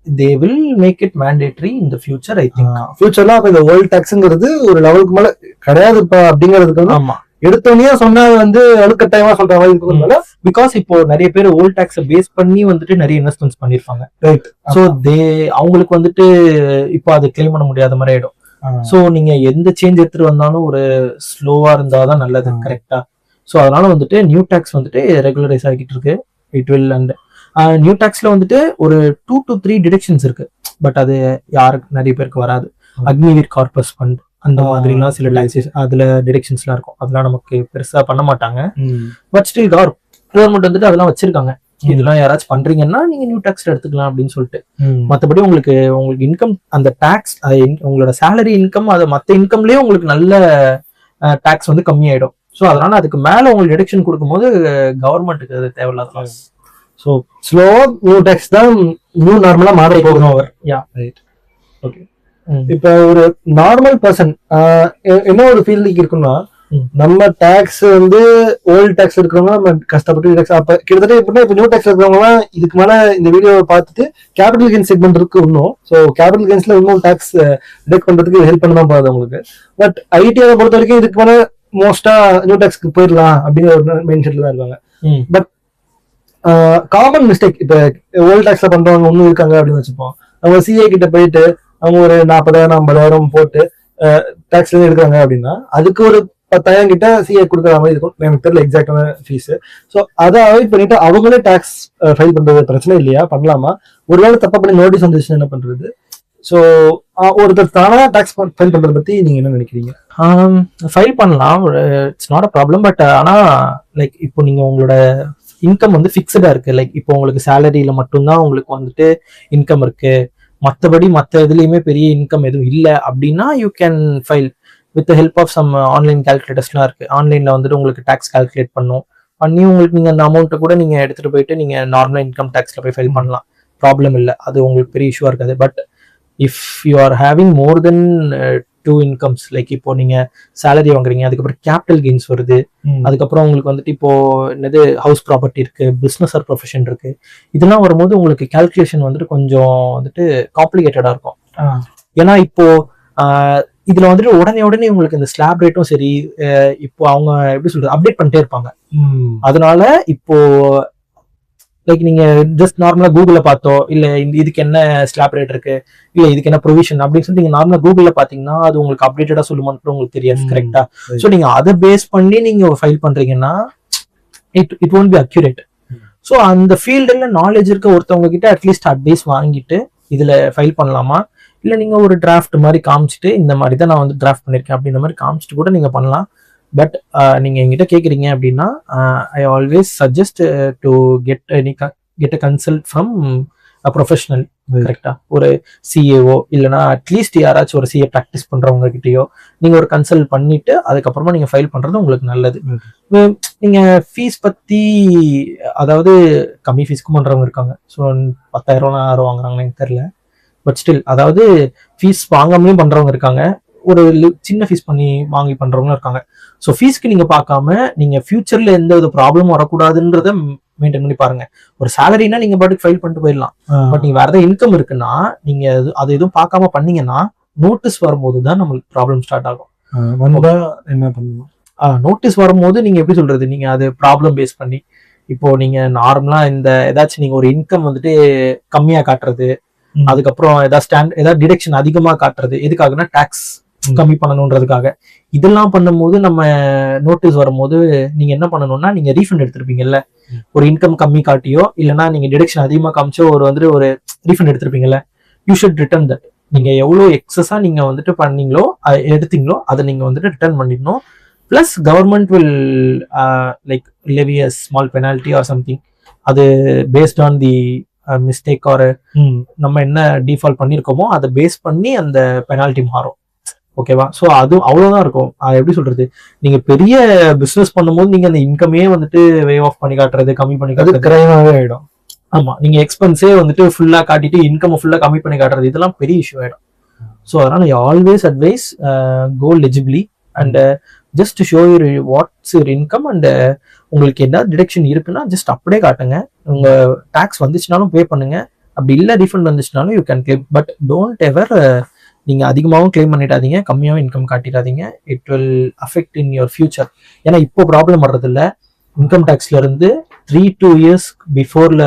they will make it mandatory in the future. I think ஃபியூச்சர்ல அப்ப இந்த ஓல்ட் டாக்ஸ்ங்கிறது ஒரு லெவலுக்கு மேல கிடையாது இப்ப அப்படிங்கிறதுக்கு வந்து ஆமா எடுத்தோடனே சொன்னா வந்து அழுக்கட்டாயமா சொல்ற மாதிரி இருக்கிறதுனால, பிகாஸ் இப்போ நிறைய பேர் ஓல்ட் டாக்ஸை பேஸ் பண்ணி வந்துட்டு நிறைய இன்வெஸ்ட்மெண்ட்ஸ் பண்ணிருப்பாங்க. ரைட். சோ அவங்களுக்கு வந்துட்டு இப்போ அது கிளைம் பண்ண முடியாத மாதிரி ஆயிடும். சோ நீங்க எந்த சேஞ்ச் எடுத்துட்டு வந்தாலும் ஒரு ஸ்லோவா இருந்தாதான் நல்லது, கரெக்டா? சோ அதனால வந்துட்டு நியூ டாக்ஸ் வந்துட்டு ரெகுலரைஸ் ஆகிட்டு இருக்கு. It will. அண்ட் நியூ டாக்ஸ்ல வந்துட்டு ஒரு 2 to 3 டிடக்ஷன்ஸ் இருக்கு, பட் அது யாருக்கு நிறைய பேருக்கு வராது. அக்னிவீர் கார்பஸ் ஃபண்ட் அந்த மாதிரிலாம் சில டாக்ஸஸ் அதுல டிடக்ஷன்ஸ்லாம் இருக்கும், அதெல்லாம் நமக்கு பெருசா பண்ண மாட்டாங்க. பட் ஸ்டில் கவர்மெண்ட் வந்துட்டு அதெல்லாம் வச்சிருக்காங்க, இதெல்லாம் யாராச்சும் பண்றீங்கன்னா நீங்க நியூ டாக்ஸ் எடுத்துக்கலாம் அப்படின்னு சொல்லிட்டு. மற்றபடி உங்களுக்கு இன்கம், அந்த டாக்ஸ், உங்களோட சேலரி இன்கம், அது மற்ற இன்கம்லயே உங்களுக்கு நல்ல டாக்ஸ் வந்து கம்மியாயிடும். ஸோ அதனால அதுக்கு மேல உங்களுக்கு டிடக்ஷன் கொடுக்கும்போது கவர்மெண்ட்டுக்கு அது தேவையில்லாத லாஸ். ஸோ ஸ்லோவா நியூ டாக்ஸ் தான் நியூ நார்மலா மாற போகணும் அவர். யா, ரைட். ஓகே. இப்ப ஒரு நார்மல் பர்சன் என்ன ஒரு ஃபீல்டுக்கு இருக்குன்னா, நம்ம டாக்ஸ் வந்து ஓல்ட் டாக்ஸ் இருக்கிறவங்க நம்ம கஷ்டப்பட்டு டாக்ஸ், அப்ப கிட்டத்தட்ட எப்படின்னா இப்ப நியூ டாக்ஸ் இருக்கிறவங்க எல்லாம் இதுக்கு மேல இந்த வீடியோவை பார்த்துட்டு கேபிட்டல் கெயின்ஸ் செக்மெண்ட் இருக்கு இன்னும். ஸோ கேபிட்டல் கெயின்ஸ்ல இன்னும் டாக்ஸ் டிடக்ட் பண்றதுக்கு ஹெல்ப் பண்ண தான் போகுது உங்களுக்கு. பட் ஐடியை பொறுத்த வரைக்கும் இதுக்கு மேல மோஸ்டா நியூ டாக்ஸ்க்கு போயிடலாம் அப்படிங்கிற ஒரு மைண்ட் செட்ல தான் இருக்காங்க. பட் காமன் மிஸ்டேக் இப்ப ஓல்ட் டாக்ஸ்ல பண்றவங்க ஒன்னும் இருக்காங்க அப்படின்னு வச்சுப்போம். அவங்க சிஏ கிட்ட போயிட்டு அவங்க ஒரு 40,000 50,000 போட்டு டாக்ஸ்ல எடுக்கிறாங்க அப்படின்னா அதுக்கு ஒரு 10,000 கிட்ட சிஏ கொடுக்குற மாதிரி இருக்கும், எனக்கு தெரியல எக்ஸாக்டான ஃபீஸ். ஸோ அதை அவாய்ட் பண்ணிட்டு அவங்களே டாக்ஸ் ஃபைல் பண்றது பிரச்சனை இல்லையா, பண்ணலாமா? ஒருவேளை தப்பா பண்ணி நோட்டீஸ் வந்துச்சுன்னா என்ன பண்றது? ஸோ ஒருத்தர் தானா டாக்ஸ் ஃபைல் பண்றதை பத்தி நீங்க என்ன நினைக்கிறீங்க? ஃபைல் பண்ணலாம், it's not a problem. But ஆனா லைக் இப்போ நீங்க உங்களோட இன்கம் வந்து ஃபிக்ஸ்டா இருக்கு, லைக் இப்போ உங்களுக்கு சேலரியில மட்டும்தான் உங்களுக்கு வந்துட்டு இன்கம் இருக்கு, மற்றபடி மற்ற இதுலயுமே பெரிய இன்கம் எதுவும் இல்லை அப்படின்னா you can file with help of some online கால்குலேட்டர்ஸ்லாம் இருக்கு. ஆன்லைன்ல வந்துட்டு உங்களுக்கு டாக்ஸ் கால்குலேட் பண்ணி உங்களுக்கு நீங்க அந்த அமௌண்ட்டை கூட நீங்க எடுத்துட்டு போயிட்டு நீங்க நார்மல் இன்கம் டாக்ஸ்ல போய் ஃபைல் பண்ணலாம், ப்ராப்ளம் இல்லை, அது உங்களுக்கு பெரிய இஷ்யூவா இருக்காது. But if you are having more then 2 incomes, like இப்போ நீங்க சேலரி வாங்குறீங்க, அதுக்கப்புறம் கேபிட்டல் கெயின்ஸ் வருது, அதுக்கப்புறம் உங்களுக்கு வந்துட்டு இப்போ என்னது ஹவுஸ் ப்ராப்பர்ட்டி இருக்கு, பிசினஸ் ஆர் ப்ரொஃபஷன் இருக்கு, இதெல்லாம் வரும்போது உங்களுக்கு கால்குலேஷன் வந்துட்டு கொஞ்சம் வந்துட்டு காம்ப்ளிகேட்டடா இருக்கும். ஏன்னா இப்போ இதுல வந்துட்டு உடனே உங்களுக்கு இந்த ஸ்லாப் ரேட்டும் சரி, இப்போ அவங்க எப்படி சொல்றது அப்டேட் பண்ணிட்டே இருப்பாங்க. அதனால இப்போ லைக் நீங்க ஜஸ்ட் நார்மலா கூகுள்ல பார்த்தோ இல்ல இதுக்கு என்ன ஸ்லாப் ரேட் இருக்கு, இல்ல இதுக்கு என்ன ப்ரொவிஷன் அப்படின்னு சொல்லி நீங்க நார்மலா கூகுள்ல பாத்தீங்கன்னா அது உங்களுக்கு அப்டேட்டடா சொல்லுமான்னு உங்களுக்கு தெரியாது, கரெக்டா? சோ நீங்க அதை பேஸ் பண்ணி நீங்க ஃபைல் பண்றீங்கன்னா it won't be accurate. So அந்த ஃபீல்டுல நாலேஜ் இருக்க ஒருத்தவங்க கிட்ட அட்லீஸ்ட் அட்வைஸ் வாங்கிட்டு இதுல ஃபைல் பண்ணலாமா, இல்ல நீங்க ஒரு டிராஃப்ட் மாதிரி காமிச்சிட்டு இந்த மாதிரி தான் நான் வந்து டிராஃப்ட் பண்ணிருக்கேன் அப்படின்ற மாதிரி காமிச்சிட்டு கூட நீங்க பண்ணலாம். பட் நீங்க என்கிட்ட கேக்குறீங்க அப்படின்னா I always suggest to get a consult from professional. கரெக்டா? ஒரு சிஏஓ இல்லைன்னா அட்லீஸ்ட் யாராச்சும் ஒரு சிஏ ப்ராக்டிஸ் பண்றவங்க கிட்டயோ நீங்க ஒரு கன்சல்ட் பண்ணிட்டு அதுக்கப்புறமா நீங்க ஃபைல் பண்றது உங்களுக்கு நல்லது. நீங்க ஃபீஸ் பத்தி, அதாவது கம்மி ஃபீஸ்க்கும் பண்றவங்க இருக்காங்க. ஸோ 10,000 வாங்குறாங்கன்னு எனக்கு தெரியல. பட் ஸ்டில், அதாவது ஃபீஸ் வாங்காமலையும் பண்றவங்க இருக்காங்க, ஒரு சின்ன ஃபீஸ் பண்ணி வாங்கி பண்றவங்களும் இருக்காங்க. ஸோ ஃபீஸ்க்கு நீங்க பார்க்காம நீங்க ஃபியூச்சர்ல எந்த வித ப்ராப்ளமும் வரக்கூடாதுன்றத மெயின்டைன் பண்ணி பாருங்க. ஒரு சேலரினா நீங்க பாட்டுக்கு ஃபைல் பண்ணிட்டு போயிடலாம். பட் நீங்க வேற ஏதாவது இன்கம் இருக்குன்னா நீங்க அது எதுவும் பார்க்காம பண்ணீங்கன்னா நோட்டீஸ் வரும்போது தான் நம்மளுக்கு ப்ராப்ளம் ஸ்டார்ட் ஆகும். வந்தா என்ன பண்ணணும்? நோட்டீஸ் வரும்போது நீங்க எப்படி சொல்றது, நீங்க அது ப்ராப்ளம் பேஸ் பண்ணி, இப்போ நீங்க நார்மலா இந்த ஏதாச்சும் நீங்க ஒரு இன்கம் வந்துட்டு கம்மியா காட்டுறது, அதுக்கப்புறம் ஏதாவது டிடக்ஷன் அதிகமா காட்டுறது, எதுக்காகனா டாக்ஸ் கம்மி பண்ணணும்ன்றதுக்காக. இதெல்லாம் பண்ணும்போது நம்ம நோட்டீஸ் வரும்போது நீங்க என்ன பண்ணணும்னா, நீங்க ரீஃபண்ட் எடுத்திருப்பீங்கல்ல, ஒரு இன்கம் கம்மி காட்டியோ இல்லைன்னா நீங்க டிடக்ஷன் அதிகமா காமிச்சோ ஒரு ரீஃபண்ட் எடுத்திருப்பீங்கல்ல, யூ ஷுட் ரிட்டர்ன் தட். நீங்க எவ்வளவு எக்ஸஸா நீங்க வந்துட்டு பண்ணீங்களோ எடுத்தீங்களோ அதை நீங்க வந்துட்டு ரிட்டர்ன் பண்ணிடணும். Plus government will like levy a small penalty or something. அது based on the mistake or நம்ம என்ன டிஃபால்ட் பண்ணிருக்கோமோ அதை பேஸ் பண்ணி அந்த பெனால்டி மாறும். ஓகேவா? ஸோ அது அவ்வளவுதான் இருக்கும். எப்படி சொல்றது, நீங்க பெரிய பிசினஸ் பண்ணும்போது நீங்க அந்த இன்கமே வந்துட்டு வே ஆஃப் பண்ணி காட்டுறது, கம்மி பண்ணி காட்டுறது கிரைமாவே ஆயிடும். ஆமா, நீங்க எக்ஸ்பென்ஸே வந்துட்டு ஃபுல்லா காட்டிட்டு இன்கம் ஃபுல்லா கம்மி பண்ணி காட்டுறது, இதெல்லாம் பெரிய இஷ்யூ ஆயிடும். ஸோ அதனால always advise go legibly and just show your what's your income and உங்களுக்கு என்ன டிடக்ஷன் இருக்குன்னா ஜஸ்ட் அப்படியே காட்டுங்க. உங்க டாக்ஸ் வந்துச்சுனாலும் பே பண்ணுங்க, அப்படி இல்லை ரீஃபண்ட் வந்துச்சுனாலும் you can claim. But don't ever நீங்க அதிகமாகவும் கிளைம் பண்ணிடாதீங்க, கம்மியாகவும் இன்கம் காட்டிடாதீங்க. It will affect in your future. ஏன்னா இப்போ ப்ராப்ளம் வர்றது இல்லை, இன்கம் டேக்ஸ்ல இருந்து 3-2 இயர்ஸ் பிஃபோர்ல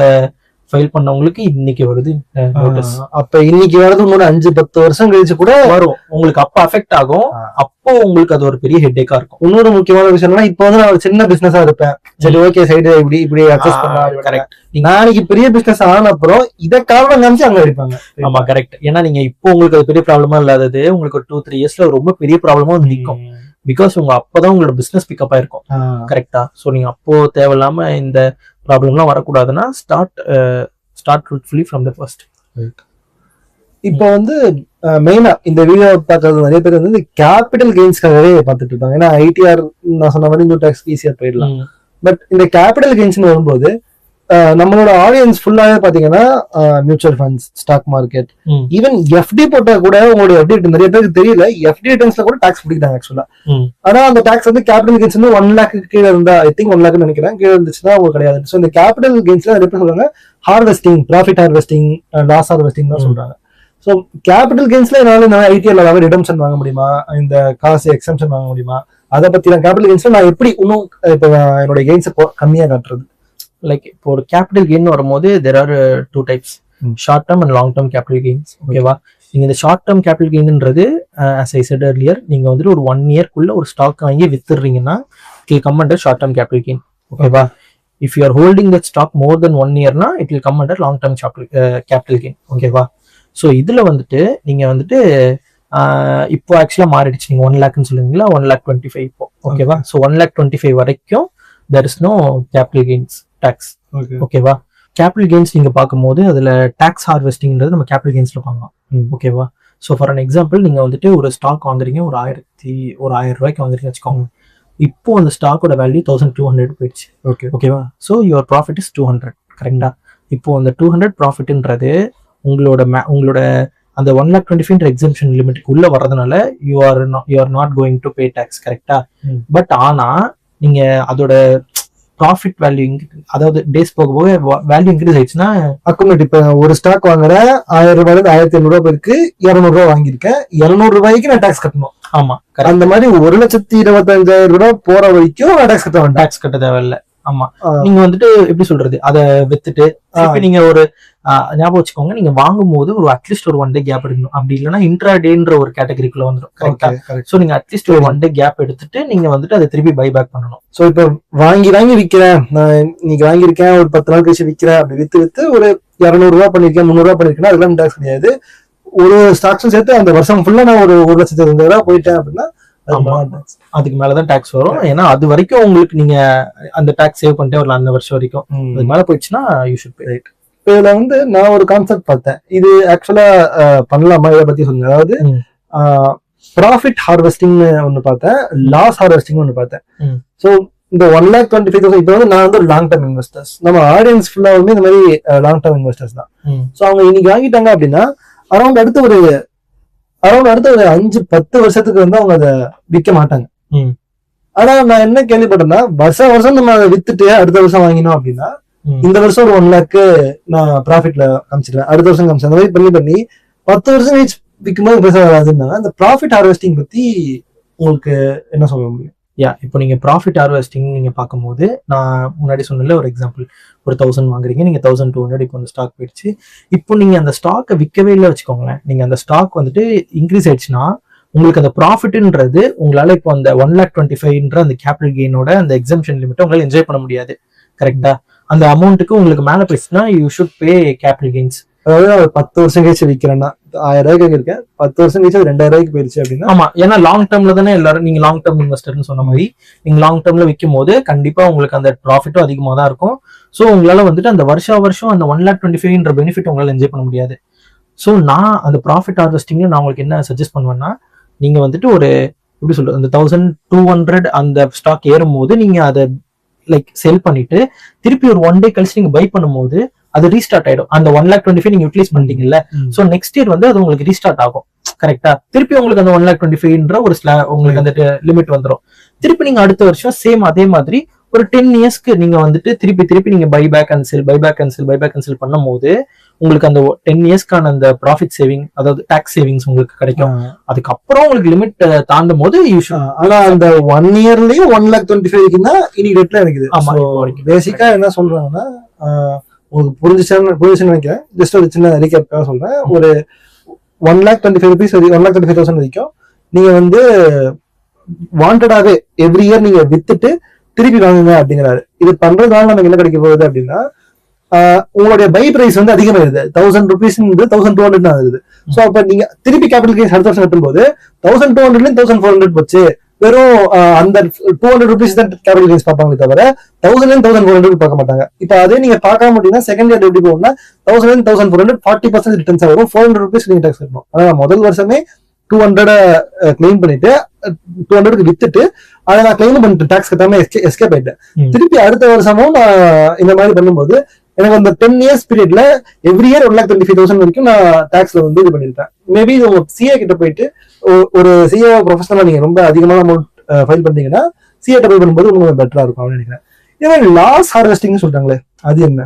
ஃபைல் பண்ணவங்களுக்கு இன்னைக்கு வருது நோட்டீஸ். அப்ப இன்னைக்கு வரது ஒரு 5-10 வருஷம் கழிச்சு கூட வரும், உங்களுக்கு அப்ப அஃபெக்ட் ஆகும். அப்போ உங்களுக்கு அது ஒரு பெரிய ஹெட்டேக்கா இருக்கும். இன்னொரு முக்கியமான விஷயம் என்னன்னா, இப்போ வந்து நான் ஒரு சின்ன பிசினஸா இருப்பேன், சரி ஓகே சைடு இப்படி அக்சஸ் பண்ணலாம். கரெக்ட். நாளைக்கு பெரிய பிசினஸ் ஆன அப்புறம் இதை காரணம் காமிச்சு அங்க அடிப்பாங்க. ஆமா கரெக்ட். ஏன்னா நீங்க இப்போ உங்களுக்கு அது பெரிய ப்ராப்ளமா இல்லாதது உங்களுக்கு ஒரு 2-3 இயர்ஸ்ல ரொம்ப பெரிய ப்ராப்ளமா வந்து நிற்கும். பிகாஸ் உங்க அப்பதான் உங்களோட பிசினஸ் பிக்கப் ஆயிருக்கும். கரெக்டா? ஸோ நீங்க அப்போ தேவையில்லாம இந்த ப்ராப்ளம்லாம் வரக்கூடாதுன்னா start truthfully from the first. இப்போ வந்து மெயினா இந்த வீடியோ பார்க்கறது நிறைய பேர் வந்து கேபிட்டல் கெயின்ஸ்க்காகவே பார்த்துட்டு இருப்பாங்க. ஏன்னா ஐடிஆர் நான் சொன்ன மாதிரி நியூ டாக்ஸ் ஈஸியா போயிடலாம். பட் இந்த கேபிட்டல் கெயின்ஸ்னு வரும்போது நம்மளோட ஆடியன்ஸ் ஃபுல்லாவே பாத்தீங்கன்னா mutual funds, stock market, even FD போட்டா கூட உங்களுடைய எஃப்டி நிறைய பேருக்கு தெரியல, எஃப்டி ரிட்டர்ன்ஸ்ல கூட டாக்ஸ் பிடிக்கிறாங்க ஆக்சுவலா. ஆனா அந்த டாக்ஸ் வந்து கேபிட்டல் கெயின்ஸ் வந்து 1 lakh கீழே இருந்தா, ஐ திங்க் 1 lakh நினைக்கிறேன், கீழே இருந்துச்சுன்னா அவங்க கிடையாது. ஸோ இந்த கேபிட்டல் கெயின்ஸ்ல நிறைய பேர் சொல்றாங்க harvesting, profit harvesting, loss harvesting தான் சொல்றாங்க. ஸோ கேபிட்டல் கெயின்ஸ்ல என்னால ஐடிஆர் ரிடம்ஷன் வாங்க முடியுமா, இந்த காசு எக்ஸம்ஷன் வாங்க முடியுமா, அதை பத்தி நான் கேபிட்டல் கெயின்ஸ்ல நான் எப்படி இன்னும் இப்போ என்னோட கெயின்ஸ் கம்மியா காட்டுறது? லைக் இப்போ ஒரு கேபிட்டல் கெயின் வரும்போது there are 2 types, short term and long term capital gains. ஓகேவா? நீங்க இந்த ஷார்ட் டேர்ம் கேபிட்டல் கெயின்ன்றது as I said earlier, நீங்க வந்துட்டு ஒரு 1 yearக்குள்ள ஒரு ஸ்டாக் வாங்கி வித்துறீங்கன்னா it will come under short term capital gain. ஓகேவா? if you are holding that stock more than 1 year னா it will come under long term capital gain. ஓகேவா? So இதுல வந்துட்டு நீங்க வந்துட்டு இப்போ ஆக்சுவலா மாறிடுச்சு. நீங்க 1 lakhன்னு சொல்லுவீங்களா, 1,25,000 இப்போ. ஓகேவா? ஸோ 1,25,000 வரைக்கும் there is no capital gains tax. ஓகேவா? கேபிட்டல் கெயின்ஸ் நீங்க பார்க்கும்போது அதுல டாக்ஸ் ஹார்வெஸ்டிங்ன்றது நம்ம கேபிட்டல் கெயின்ஸ்ல பண்ணலாம். ஓகேவா? ஸோ ஃபார் அன் எக்ஸாம்பிள், நீங்க வந்துட்டு ஒரு ஸ்டாக் வாங்குறீங்க, ஒரு 1,000 ரூபாய்க்கு வாங்குறீங்க வச்சுக்கோங்க. இப்போ அந்த ஸ்டாக்கோட வேல்யூ 1,200 போயிடுச்சு. ஓகேவா? So your profit is 200. கரெக்டா? இப்போ அந்த 200 ப்ராஃபிட்ன்றது உங்களோட அந்த 1,25,000 எக்ஸம்ஷன் லிமிட்டுக்கு உள்ள வர்றதுனால you are not going to pay tax. கரெக்டா? பட் ஆனா நீங்க அதோட ப்ராஃபிட் வேல்யூ, அதாவது டேஸ் போக போக வேல்யூ இன்க்ரீஸ் ஆயிடுச்சுன்னா அக்குமுலேட். இப்ப ஒரு ஸ்டாக் வாங்குறேன், 1000 ரூபாயில 1,500 பேருக்கு 200 ரூபாய் வாங்கியிருக்கேன், 200 ரூபாய்க்கு நான் டாக்ஸ் கட்டணும். ஆமா, அந்த மாதிரி 1,25,000 ரூபாய் போற வரைக்கும் நான் டாக்ஸ் கட்ட வேண்டாம். டாக்ஸ் கட்ட தேவையில்லை. ஆமா, நீங்க வந்துட்டு எப்படி சொல்றது, அதை வித்துட்டு திருப்பி நீங்க ஒரு ஞாபகம் வச்சுக்கோங்க, நீங்க வாங்கும் போது ஒரு அட்லீஸ்ட் ஒரு 1 day கேப் எடுக்கணும். அப்படி இல்லைன்னா இன்ட்ராடேன்ற ஒரு கேட்டகரிக்குள்ள வந்துடும். கரெக்டா? சோ நீங்க அட்லீஸ்ட் ஒரு 1 day கேப் எடுத்துட்டு நீங்க வந்துட்டு அதை திருப்பி பை பேக் பண்ணணும். சோ இப்ப வாங்கி விக்கிறேன், நான் இன்னைக்கு வாங்கியிருக்கேன், ஒரு 10 நாள் கழிச்சு விக்கிறேன், அப்படி வித்து ஒரு 200 ரூபாய் பண்ணிருக்கேன், 300 ரூபாய் பண்ணிருக்கேன், அதெல்லாம் டாக்ஸ் கிடையாது. ஒரு ஸ்டாக்ஸும் சேர்த்து அந்த வருஷம் ஃபுல்லா நான் ஒரு 1,25,000 ரூபாய் போயிட்டேன் அப்படின்னா அதுக்கு மேலதான் டாக்ஸ் வரும். ஏன்னா அது வரைக்கும் உங்களுக்கு நீங்க அந்த டாக்ஸ் சேவ் பண்ணிட்டே வரலாம் அந்த வருஷம் வரைக்கும். அது மேல போயிடுச்சுன்னா யூ ஷுட் பே. ரைட். இப்போ இதுல வந்து நான் ஒரு கான்செப்ட் பார்த்தேன், இது ஆக்சுவலா பண்ணலாமா இதை பத்தி சொல்லுங்க. அதாவது ப்ராஃபிட் ஹார்வெஸ்டிங் ஒண்ணு பார்த்தேன், லாஸ் ஹார்வெஸ்டிங் ஒண்ணு பார்த்தேன். ஸோ இந்த 1,25,000 இப்போ வந்து நான் வந்து ஒரு லாங் டர்ம் இன்வெஸ்டர்ஸ், நம்ம ஆடியன்ஸ் ஃபுல்லாவுமே இந்த மாதிரி லாங் டர்ம் இன்வெஸ்டர்ஸ் தான். ஸோ அவங்க இன்னைக்கு வாங்கிட்டாங்க அப்படின்னா அரௌண்ட் அடுத்த ஒரு 5-10 வருஷத்துக்கு வந்து அவங்க அதை விற்க மாட்டாங்க. ஆனா நான் என்ன கேள்விப்பட்டேன்னா வருஷம் நம்ம அதை வித்துட்டு அடுத்த வருஷம் வாங்கினோம் அப்படின்னா இந்த வருஷம் ஒரு 1 lakh நான் ப்ராஃபிட்ல காமிச்சிடுவேன், அடுத்த வருஷம் காமிச்சேன். அந்த மாதிரி பண்ணி 10 வருஷம் கழிச்சு விற்கும்போது பெருசா வராதுன்னா அந்த ப்ராஃபிட் ஹார்வெஸ்டிங் பத்தி உங்களுக்கு என்ன சொல்ல முடியும்? இப்போ நீங்க ப்ராஃபிட் ஹார்வெஸ்டிங் நீங்க பார்க்கும்போது நான் முன்னாடி சொன்னல ஒரு எக்ஸாம்பிள், ஒரு 1000 வாங்குறீங்க, நீங்க 1200 இப்போ அந்த ஸ்டாக் போயிடுச்சு. இப்போ நீங்க அந்த ஸ்டாக்கை விற்கவே இல்லை வச்சுக்கோங்களேன், நீங்க அந்த ஸ்டாக் வந்துட்டு இன்க்ரீஸ் ஆயிடுச்சுன்னா உங்களுக்கு அந்த ப்ராஃபிட்ன்றது உங்களால இப்போ அந்த 1,25,000 அந்த கேபிட்டல் கெயினோட அந்த எக்ஸம்ஷன் லிமிட்டை உங்களால என்ஜாய் பண்ண முடியாது. கரெக்டா? அந்த அமௌண்ட்டுக்கு உங்களுக்கு மேல போயிடுச்சுன்னா you should pay capital gains. அதாவது 10 வருஷம் கழிச்சு விற்கிறேன்னா 1000 ரூபாய்க்கு இருக்கேன், 10 வருஷம் கழிச்சு 2000 ரூபாய்க்கு போயிருச்சு அப்படின்னா. ஆமா, ஏன்னா லாங் டர்ம்ல தானே எல்லாரும், நீங்க லாங் டர்ம் இன்வெஸ்டர்னு சொன்ன மாதிரி நீங்க லாங் டர்ம்ல விற்கும் போது கண்டிப்பா உங்களுக்கு அந்த ப்ராஃபிட்டும் அதிகமாக தான் இருக்கும். ஸோ உங்களால வந்துட்டு அந்த வருஷம் அந்த 1,25,000 பெனிஃபிட் உங்களால என்ஜாய் பண்ண முடியாது. ஸோ நான் அந்த ப்ராஃபிட் ஹார்வெஸ்டிங்ல நான் உங்களுக்கு என்ன சஜஸ்ட் பண்ணுவேன்னா, நீங்க வந்துட்டு ஒரு எப்படி சொல்றது, அந்த 1,200 அந்த ஸ்டாக் ஏறும் போது நீங்க அதை லைக் செல் பண்ணிட்டு திருப்பி ஒரு 1 day கழிச்சு நீங்க பை பண்ணும்போது அது ரீஸ்டார்ட் ஆயிடும். அந்த 1,25,000 நீங்க யூட்டிலைஸ் பண்ணிட்டீங்கல்ல, சோ நெக்ஸ்ட் இயர் வந்து அது உங்களுக்கு ரீஸ்டார்ட் ஆகும். கரெக்டா? திருப்பி உங்களுக்கு அந்த 1,25,000 ஒரு உங்களுக்கு அந்த லிமிட் வந்துடும். திருப்பி நீங்க அடுத்த வருஷம் சேம் அதே மாதிரி ஒரு 10 yearsக்கு நீங்க வந்துட்டு திருப்பி நீங்க பை பேக் அண்ட் செல் பண்ணும் போது உங்களுக்கு அந்த 10 yearsக்கான அந்த ப்ராஃபிட் சேவிங், அதாவது டாக்ஸ் சேவிங்ஸ் உங்களுக்கு கிடைக்கும். அதுக்கப்புறம் உங்களுக்கு லிமிட் தாண்டும் போது ஆனா அந்த 1 yearலயும் 1,25,000 தான் இனி ரேட்ல இருக்குது. பேசிக்கா என்ன சொல்றாங்கன்னா உங்களுக்கு புரிஞ்சுச்சுன்னு நினைக்கிறேன். ஜஸ்ட் ஒரு சின்ன ரீகேப்காக சொல்றேன். ஒரு 1,25,000 1,25,000 வரைக்கும் நீங்க வந்து வாண்டடாவே எவ்ரி இயர் நீங்க வித்துட்டு திருப்பி வாங்குங்க அப்படிங்கிறாரு. இது பண்றதுனால நமக்கு என்ன கிடைக்க போகுது அப்படின்னா உங்களுடைய பை பிரைஸ் வந்து அதிகமாயிருது. 1,000 rupees 1,200 தான் ஆகுது. சோ அப்ப நீங்க திருப்பி கேபிட்டல் கெயின் அடுத்த வருஷம் கட்டும் போது 1,200 1,400 போச்சு. வெறும் அந்த 200 rupees தான் கேபிட்டல் கெயின்ஸ் பார்ப்பாங்களே தவிர 1,000 1,400 பார்க்க மாட்டாங்க. இப்ப அதே நீங்க பார்க்காம அப்படின்னா செகண்ட் இயர் எப்படி போகும்னா 1,000 1,400 40% ரிட்டர்ன்ஸ் வரும். 400 rupees நீங்க டாக்ஸ் கட்டணும். ஆனா முதல் வருஷமே 200 கிளைம் பண்ணிட்டு 200க்கு வித்துட்டு அதை நான் கிளைம் பண்ணிட்டு டாக்ஸ் கட்டாம எஸ்கேப் ஆயிட்டேன். திருப்பி அடுத்த வருஷமும் நான் இந்த மாதிரி பண்ணும்போது எனக்கு அந்த 10 years பீரியட்ல எவ்ரி இயர் 1,25,000 வரைக்கும் நான் டாக்ஸ்ல வந்து இது பண்ணிருப்பேன். மேபி இது உங்க சிஏ கிட்ட போயிட்டு ஒரு சிஏ ப்ரொஃபஷனலா நீங்க ரொம்ப அதிகமான அமௌண்ட் ஃபைல் பண்ணீங்கன்னா சிஏ பை பண்ணும்போது உங்களுக்கு பெட்டரா இருக்கும் அப்படின்னு நினைக்கிறேன். இதே லாஸ் ஹார்வெஸ்டிங் சொல்றாங்களே, அது என்ன?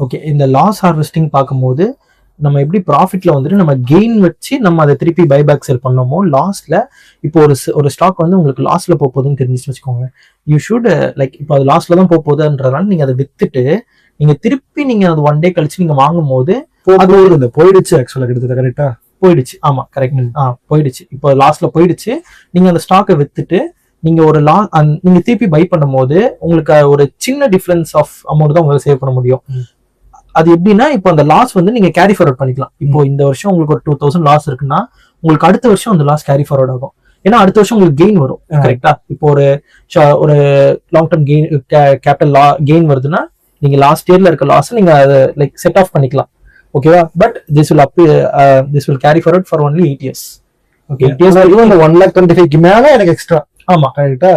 ஓகே, இந்த லாஸ் ஹார்வெஸ்டிங் பார்க்கும்போது நம்ம எப்படி ப்ராஃபிட்ல வந்துட்டு நம்ம கெயின் வச்சு நம்ம அதை திருப்பி பைபேக் செல் பண்ணோமோ, லாஸ்ட்ல இப்போ ஒரு ஸ்டாக் வந்து உங்களுக்கு லாஸ்ட்ல போகுதுன்னு தெரிஞ்சுட்டு வச்சுக்கோங்க, யூ ஷுட் லைக் இப்போ அது லாஸ்ட்ல தான் போகுதுன்றதுனால நீங்க அதை வித்துட்டு நீங்க திருப்பி நீங்க அது 1 day கழிச்சு நீங்க வாங்கும் போது அது போயிடுச்சு. ஆக்சுவலா கிட்டத்தட்ட கரெக்டா போயிடுச்சு. ஆமா கரெக்ட், போயிடுச்சு. இப்போ லாஸ்ட்ல போயிடுச்சு. நீங்க அந்த ஸ்டாக்கை வித்துட்டு நீங்க ஒரு நீங்க திருப்பி பை பண்ணும் போது உங்களுக்கு ஒரு சின்ன டிஃபரன்ஸ் ஆஃப் அமௌண்ட் தான் உங்களுக்கு சேவ் பண்ண முடியும். அது எப்படின்னா இப்போ அந்த லாஸ் வந்து நீங்க கேரி ஃபார்வர்ட் பண்ணிக்கலாம். இப்போ இந்த வருஷம் உங்களுக்கு ஒரு 2,000 லாஸ் இருக்குன்னா உங்களுக்கு அடுத்த வருஷம் அந்த லாஸ் கேரி ஃபார்வர்ட் ஆகும். ஏன்னா அடுத்த வருஷம் உங்களுக்கு கெயின் வரும். கரெக்டா? இப்போ ஒரு long term gain capital gain வருதுன்னா நீங்க லாஸ்ட் இயர்ல இருக்க லாஸ் நீங்க அதை லைக் செட் ஆஃப் பண்ணிக்கலாம். ஓகேவா? But this will carry forward for only 8 years. Okay, 8 years வரைக்கும் அந்த 1,25,000 மேல எனக்கு எக்ஸ்ட்ரா. ஆமா கரெக்டா?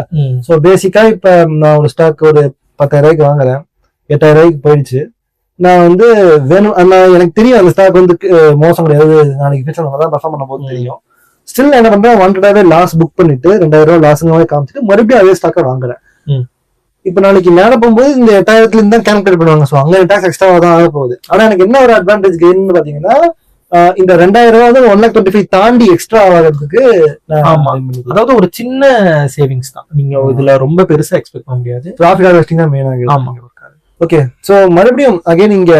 சோ பேசிக்கா இப்ப நான் ஒரு ஸ்டாக் ஒரு 10,000 ரூபாய்க்கு வாங்குறேன், 8,000 ரூபாய்க்கு போயிடுச்சு. நான் வந்து வேணும், எனக்கு தெரியும் அந்த ஸ்டாக் வந்து மோசம் கிடையாது, நாளைக்கு ஃபியூச்சர் தான் பர்ஃபார்ம் பண்ண போது தெரியும். ஸ்டில் என்ன பண்றேன், வாண்டடாவே லாஸ் புக் பண்ணிட்டு 2,000 ரூபாய் லாஸ்ங்க காமிச்சிட்டு மறுபடியும் அதே ஸ்டாக்கை வாங்குறேன். இப்ப நாளைக்கு மேல போகும்போது இந்த 8,000 இருந்து தான் கால்குலேட் பண்ணுவாங்க. சோ அங்க டாக்ஸ் எக்ஸ்ட்ரா தான் ஆக போகுது. ஆனா எனக்கு என்ன ஒரு அட்வான்டேஜ் கெயின் பாத்தீங்கன்னா இந்த 2,000 ரூபாய் வந்து 1,25,000 தாண்டி எக்ஸ்ட்ரா ஆகிறதுக்கு. ஆமா, அதாவது ஒரு சின்ன சேவிங்ஸ் தான். நீங்க இதுல ரொம்ப பெருசா எக்ஸ்பெக்ட் பண்ண முடியாது. ப்ராஃபிட் ஹார்வெஸ்டிங் தான் மெயினா. ஆமா. ஓகே, சோ மறுபடியும் அகைன் இங்க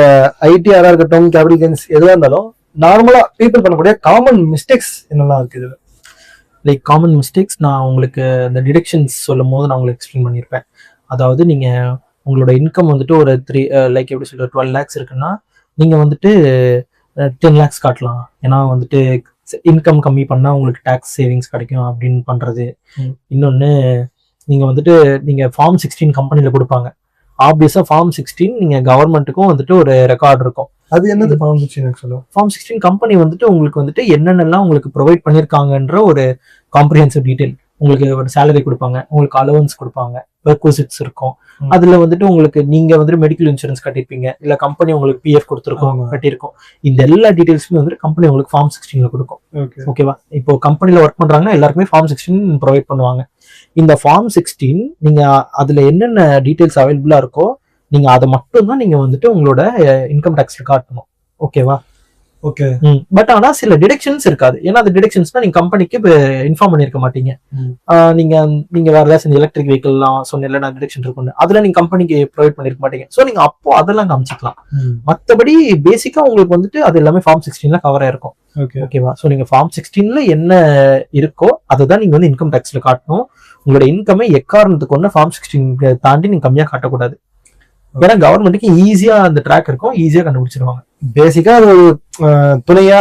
ஐடிஆரா இருக்கட்டும், கேபிட்டல் கெயின்ஸ் எதுவா இருந்தாலும் நார்மலா பீப்புள் பண்ணக்கூடிய காமன் மிஸ்டேக்ஸ் என்னெல்லாம் இருக்கு இதுல? லைக் காமன் மிஸ்டேக்ஸ் நான் உங்களுக்கு இந்த டிடக்ஷன்ஸ் சொல்லும் போது நான் உங்களுக்கு எக்ஸ்பிளைன் பண்ணியிருப்பேன். அதாவது நீங்க உங்களோட இன்கம் வந்துட்டு ஒரு 3 லைக் எப்படி சொல்ற 12 lakhs இருக்குன்னா நீங்க வந்துட்டு 10 lakhs காட்டலாம். ஏன்னா வந்துட்டு இன்கம் கம்மி பண்ணா உங்களுக்கு டாக்ஸ் சேவிங்ஸ் கிடைக்கும் அப்படின்னு பண்றது. இன்னொன்னு நீங்க வந்துட்டு நீங்க ஃபார்ம் 16 கம்பெனில கொடுப்பாங்க. ஆப்வியஸா ஃபார்ம் 16 நீங்க கவர்மெண்ட்டுக்கும் வந்துட்டு ஒரு ரெக்கார்ட் இருக்கும். அது என்னது ஃபார்ம் 16 சொல்லுவோம்? ஃபார்ம் 16 கம்பெனி வந்துட்டு உங்களுக்கு வந்துட்டு என்னென்னலாம் உங்களுக்கு ப்ரொவைட் பண்ணிருக்காங்கன்ற ஒரு காம்ப்ரிஹென்சிவ் டீடைல். உங்களுக்கு ஒரு சேலரி கொடுப்பாங்க, உங்களுக்கு அலவன்ஸ் கொடுப்பாங்க, பெர்குசிட்ஸ் இருக்கும். அதுல வந்துட்டு உங்களுக்கு நீங்க வந்துட்டு மெடிக்கல் இன்சூரன்ஸ் கட்டிருப்பீங்க, இல்ல கம்பெனி உங்களுக்கு பிஎஃப் கொடுத்துருக்கோம் கட்டியிருக்கோம். இந்த எல்லா டீடைல்ஸுமே வந்துட்டு கம்பெனி உங்களுக்கு ஃபார்ம் 16 கொடுக்கும். ஓகேவா? இப்போ கம்பெனில ஒர்க் பண்றாங்கன்னா எல்லாருக்குமே ஃபார்ம் 16 ப்ரொவைட் பண்ணுவாங்க. இந்த ஃபார்ம் 16 நீங்க அதுல என்னென்ன டீடைல்ஸ் அவைலபிளா இருக்கோ நீங்க அதை மட்டும் தான் நீங்க வந்துட்டு உங்களோட இன்கம் டாக்ஸ்ல காட்டணும். ஓகேவா? ஓகே. பட் ஆனா சில டிடக்ஷன்ஸ் இருக்காது. ஏன்னா அந்த டிடக்ஷன்ஸ்னா நீங்க கம்பெனிக்கு இன்ஃபார்ம் பண்ணிருக்க மாட்டீங்க. நீங்க வேற ஏதாவது எலக்ட்ரிக் வெஹிக்கிள்லாம் சொன்னேன்ல நான் டிடக்ஷன் இருக்குன்னு, அதுல நீங்க கம்பெனிக்கு ப்ரொவைட் பண்ணிருக்க மாட்டீங்க. சோ நீங்க அப்போ அதெல்லாம் காமிச்சிக்கலாம். மத்தபடி பேசிக்கா உங்களுக்கு வந்துட்டு அது எல்லாமே ஃபார்ம் 16ல கவர் ஆயிருக்கும். ஓகேவா? சோ நீங்க ஃபார்ம் 16ல என்ன இருக்கோ அதுதான் நீங்க வந்து இன்கம் டாக்ஸ்ல காட்டணும். உங்களோட இன்கமே எக்காரணத்துக்கு ஒண்ணு ஃபார்ம் 16 தாண்டி நீங்க கம்மியா காட்டக்கூடாது. ஏன்னா கவர்மெண்ட்டுக்கு ஈஸியா அந்த ட்ராக் இருக்கும், ஈஸியா கண்டுபிடிச்சிருவாங்க. பேசிக்கா அது ஒரு துணையா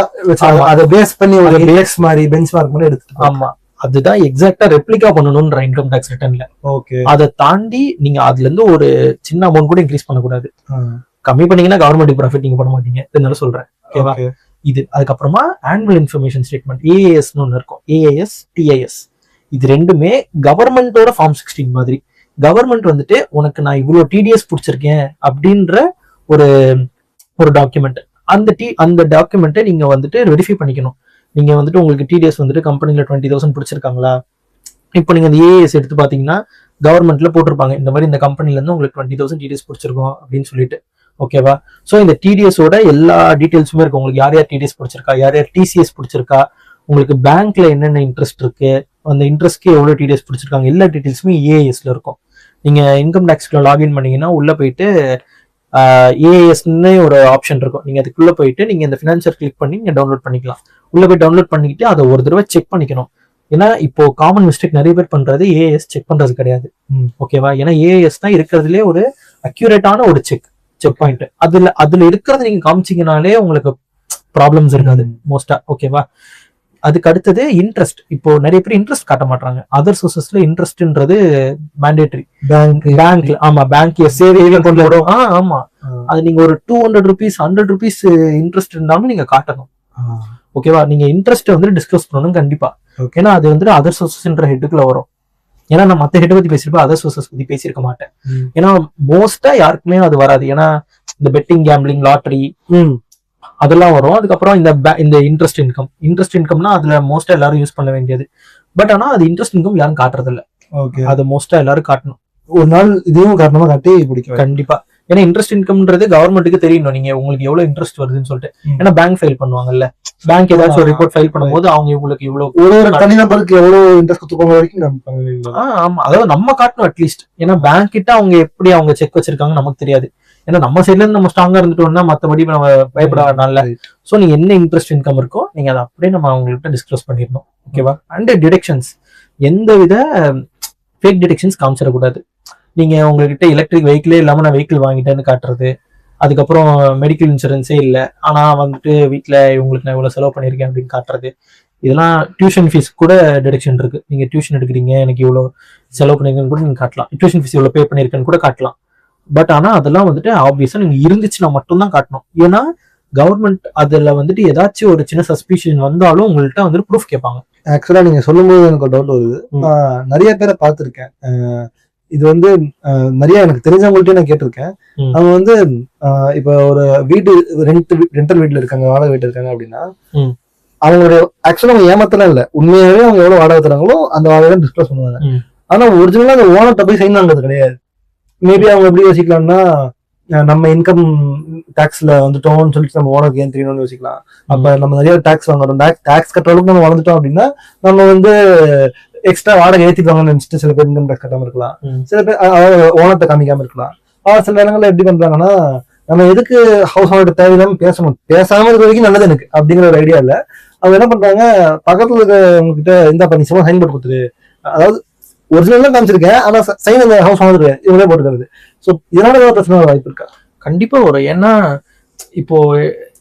அதை பேஸ் பண்ணி ஒரு பேஸ் மாதிரி பெஞ்ச் மார்க் மாதிரி எடுத்து. ஆமா, அதுதான் எக்ஸாக்டா ரெப்ளிகா பண்ணணும்ன்ற இன்கம் டாக்ஸ் ரிட்டர்ன்ல. ஓகே. அதை தாண்டி நீங்க அதுல இருந்து ஒரு சின்ன அமௌண்ட் கூட இன்க்ரீஸ் பண்ணக்கூடாது. கம்மி பண்ணீங்கன்னா கவர்மெண்ட் ப்ராஃபிட் நீங்க பண்ண மாட்டீங்க. இதனால சொல்றேன். ஓகேவா? இது அதுக்கப்புறமா ஆனுவல் இன்ஃபர்மேஷன் ஸ்டேட்மெண்ட் ஏஏஎஸ்னு ஒன்று இருக்கும். ஏஏஎஸ், டிஐஎஸ் இது ரெண்டுமே கவர்மெண்டோட ஃபார்ம் 16 மாதிரி. கவர்மெண்ட் வந்துட்டு உனக்கு நான் இவ்வளவு டிடிஎஸ் பிடிச்சிருக்கேன் அப்படின்ற ஒரு டாக்குமெண்ட். அந்த டாக்குமெண்ட்டை நீங்க வந்துட்டு வெரிஃபை பண்ணிக்கணும். நீங்க வந்துட்டு உங்களுக்கு டிடிஎஸ் வந்துட்டு கம்பெனில 20,000 பிடிச்சிருக்காங்களா? இப்போ நீங்க இந்த ஏஎஸ் எடுத்து பாத்தீங்கன்னா கவர்மெண்ட்ல போட்டிருப்பாங்க இந்த மாதிரி இந்த கம்பெனில இருந்து உங்களுக்கு 20,000 டிடிஎஸ் பிடிச்சிருக்கோம் அப்படின்னு சொல்லிட்டு. ஓகேவா? சோ இந்த டிடிஎஸோட எல்லா டீடைல்ஸுமே இருக்கும். உங்களுக்கு யார் யார் டிடிஎஸ் பிடிச்சிருக்கா, யார் யார் டிசிஎஸ் பிடிச்சிருக்கா, உங்களுக்கு பேங்க்ல என்னென்ன இன்ட்ரெஸ்ட் இருக்கு, அந்த இன்ட்ரெஸ்ட்க்கு எவ்வளவு டிடிஎஸ் பிடிச்சிருக்காங்க, எல்லா டீடைல்ஸுமே ஏஎஸ்ல இருக்கும். நீங்க இன்கம் டாக்ஸ்ல லாகின் பண்ணீங்கன்னா உள்ள போயிட்டு ஏஎஸ்ன்னு ஒரு ஆப்ஷன் இருக்கும். நீங்க அதுக்குள்ள போயிட்டு நீங்க இந்த ஃபினான்சியர் கிளிக் பண்ணி நீங்க டவுன்லோட் பண்ணிக்கலாம். உள்ள போய் டவுன்லோட் பண்ணிக்கிட்டு அதை ஒரு தடவை செக் பண்ணிக்கணும். ஏன்னா இப்போ காமன் மிஸ்டேக் நிறைய பேர் பண்றது ஏஎஸ் செக் பண்றது கிடையாது. ஓகேவா? ஏன்னா ஏஎஸ் தான் இருக்கிறதுலே ஒரு அக்யூரேட்டான ஒரு செக் பாயிண்ட். அதுல இருக்கிறது நீங்க காமிச்சீங்கனாலே உங்களுக்கு ப்ராப்ளம்ஸ் இருக்காது மோஸ்டா. ஓகேவா? அதுக்கு அடுத்தது இன்ட்ரெஸ்ட். இப்போ நிறைய பேர் இன்ட்ரெஸ்ட் காட்ட மாட்டாங்க. அதர் சோர்சஸ்ல இன்ட்ரெஸ்ட்ன்றது மேண்டேட்டரி. பேங்க்ல ஆமா, பேங்க் சேவையில கொண்டு வரும். ஆமா, அது நீங்க ஒரு 200 rupees 100 rupees இன்ட்ரெஸ்ட் இருந்தாலும் நீங்க காட்டணும். ஓகேவா? நீங்க இன்ட்ரெஸ்ட் வந்து டிஸ்க்ளோஸ் பண்ணணும் கண்டிப்பா. ஏன்னா அது வந்து அதர் சோர்சஸ்ன்ற ஹெட்டுக்குள்ள வரும். ஏன்னா நான் மத்த ஹெட் பத்தி பேசிருப்பேன், அதர் சோர்சஸ் பத்தி பேசியிருக்க மாட்டேன். ஏன்னா மோஸ்டா யாருக்குமே அது வராது. ஏன்னா இந்த பெட்டிங், கேம்பிளிங், லாட்டரி அதெல்லாம் வரும். அதுக்கப்புறம் இந்த இன்ட்ரெஸ்ட் இன்கம்னா அதுல மோஸ்டா எல்லாரும் யூஸ் பண்ண வேண்டியது. பட் ஆனா அது இன்ட்ரெஸ்ட் இன்கம் யாரும் காட்டுறது இல்ல. அது மோஸ்டா எல்லாரும் காட்டணும். ஒரு நாள் இதையும் காரணமா காட்டி பிடிக்கும் கண்டிப்பா. ஏன்னா இன்ட்ரெஸ்ட் இன்கம்ன்றது கவர்மெண்ட்டுக்கு தெரியணும் நீங்க உங்களுக்கு எவ்வளவு இன்ட்ரெஸ்ட் வருதுன்னு சொல்லிட்டு. ஏன்னா பேங்க் ஃபைல் பண்ணுவாங்கல்ல, பேங்க் ஏதாச்சும் ஒரு ரிப்போர்ட் ஃபைல் பண்ணும்போது அவங்க உங்களுக்கு இவ்வளவு ஒரு தனிநபருக்கு எவ்வளவு இன்ட்ரெஸ்ட் கொடுத்துருக்கோங்க வரைக்கும் ஆமா, அதாவது நம்ம காட்டணும் அட்லீஸ்ட். ஏன்னா பேங்க் கிட்ட அவங்க எப்படி அவங்க செக் வச்சிருக்காங்க நமக்கு தெரியாது. ஏன்னா நம்ம சைட்ல இருந்து நம்ம ஸ்ட்ராங்கா இருந்துட்டோம்னா மத்தபடி நம்ம பயப்படாதனால. சோ நீங்க என்ன இன்ட்ரெஸ்ட் இன்கம் இருக்கோ நீங்க அதை அப்படியே நம்ம அவங்கள்ட்ட டிஸ்க்ளோஸ் பண்ணிடணும். ஓகேவா? அண்ட் டிடக்ஷன்ஸ், எந்த வித ஃபேக் டிடக்ஷன்ஸ் காமிச்சிடக்கூடாது. நீங்க உங்ககிட்ட எலக்ட்ரிக் வெஹிக்கிளே இல்லாம நான் வெஹிக்கிள் வாங்கிட்டேன்னு காட்டுறது, அதுக்கப்புறம் மெடிக்கல் இன்சூரன்ஸே இல்லை ஆனா வந்துட்டு வீட்டுல இவங்களுக்கு நான் இவ்வளவு செலவு பண்ணிருக்கேன் அப்படின்னு காட்டுறது. இதெல்லாம் டியூஷன் ஃபீஸ் கூட டிடக்ஷன் இருக்கு. நீங்க டியூஷன் எடுக்கிறீங்க, எனக்கு இவ்வளவு செலவு பண்ணிருக்கேன்னு கூட நீங்க காட்டலாம். டியூஷன் ஃபீஸ் இவ்வளவு பே பண்ணிருக்கேன்னு கூட காட்டலாம். பட் ஆனா அதெல்லாம் வந்துட்டு ஆப்வியஸா நீங்க இருந்துச்சுன்னா மட்டும்தான் காட்டணும். ஏன்னா கவர்மெண்ட் அதுல வந்துட்டு ஏதாச்சும் ஒரு சின்ன சஸ்பிஷன் வந்தாலும் உங்கள்கிட்ட வந்துட்டு ப்ரூஃப் கேட்பாங்க. ஆக்சுவலா நீங்க சொல்லும்போது எனக்கு ஒரு டவுட் வருது. நான் நிறைய பேரை பார்த்திருக்கேன். இது வந்து நிறைய எனக்கு தெரிஞ்சவங்கள்ட்டே நான் கேட்டிருக்கேன். அவங்க வந்து இப்ப ஒரு வீடு ரெண்டல் வீட்டுல இருக்காங்க, வாடகை வீட்டுல இருக்காங்க அப்படின்னா அவங்களுடைய ஆக்சுவலா அவங்க ஏமாத்தலாம் இல்ல, உண்மையாவே அவங்க எவ்வளவு வாடகை தராங்களோ அந்த வாடகை டிஸ்கஸ் பண்ணுவாங்க. ஆனா ஒரிஜினலா அந்த ஓனர்ட்ட போய் சைன் வாங்குறது கிடையாது. மேபி அவங்க எப்படி யோசிக்கலாம்னா நம்ம இன்கம் டாக்ஸ்ல வந்துட்டோம்னு சொல்லிட்டு நம்ம ஓனருக்கு ஏன் தெரியணும்னு யோசிக்கலாம். அப்ப நம்ம நிறைய டாக்ஸ் வாங்குறோம், டாக்ஸ் கட்டுற அளவுக்கு நம்ம வளர்ந்துட்டோம் அப்படின்னா நம்ம வந்து எக்ஸ்ட்ரா வாடகை ஏத்திடுவாங்கன்னு நினைச்சிட்டு சில பேர் இன்கம் டாக்ஸ் கட்டாம இருக்கலாம், சில பேர் ஓனர்ட்ட காமிக்காம இருக்கலாம். சில நேரங்கள்ல எப்படி பண்றாங்கன்னா நம்ம எதுக்கு ஹவுஸ் ஓனர் தேவையில்லாம பேசணும், பேசாம இருக்கிற வரைக்கும் நல்லது எனக்கு அப்படிங்கிற ஒரு ஐடியா இல்ல. அவங்க என்ன பண்றாங்க, பக்கத்துல இருக்கிறவங்க கிட்ட இந்த பண்ணி சும்மா சைன் போட்டு கொடுத்துரு, அதாவது ஒரிஜினல் காமிச்சிருக்கேன் ஆனா சைன் அந்த ஹவுஸ் ஓனர் இவங்களே போட்டுக்கிறது. சோ இதனால ஏதாவது பிரச்சனை வாய்ப்பு இருக்கா? கண்டிப்பா வரும். ஏன்னா இப்போ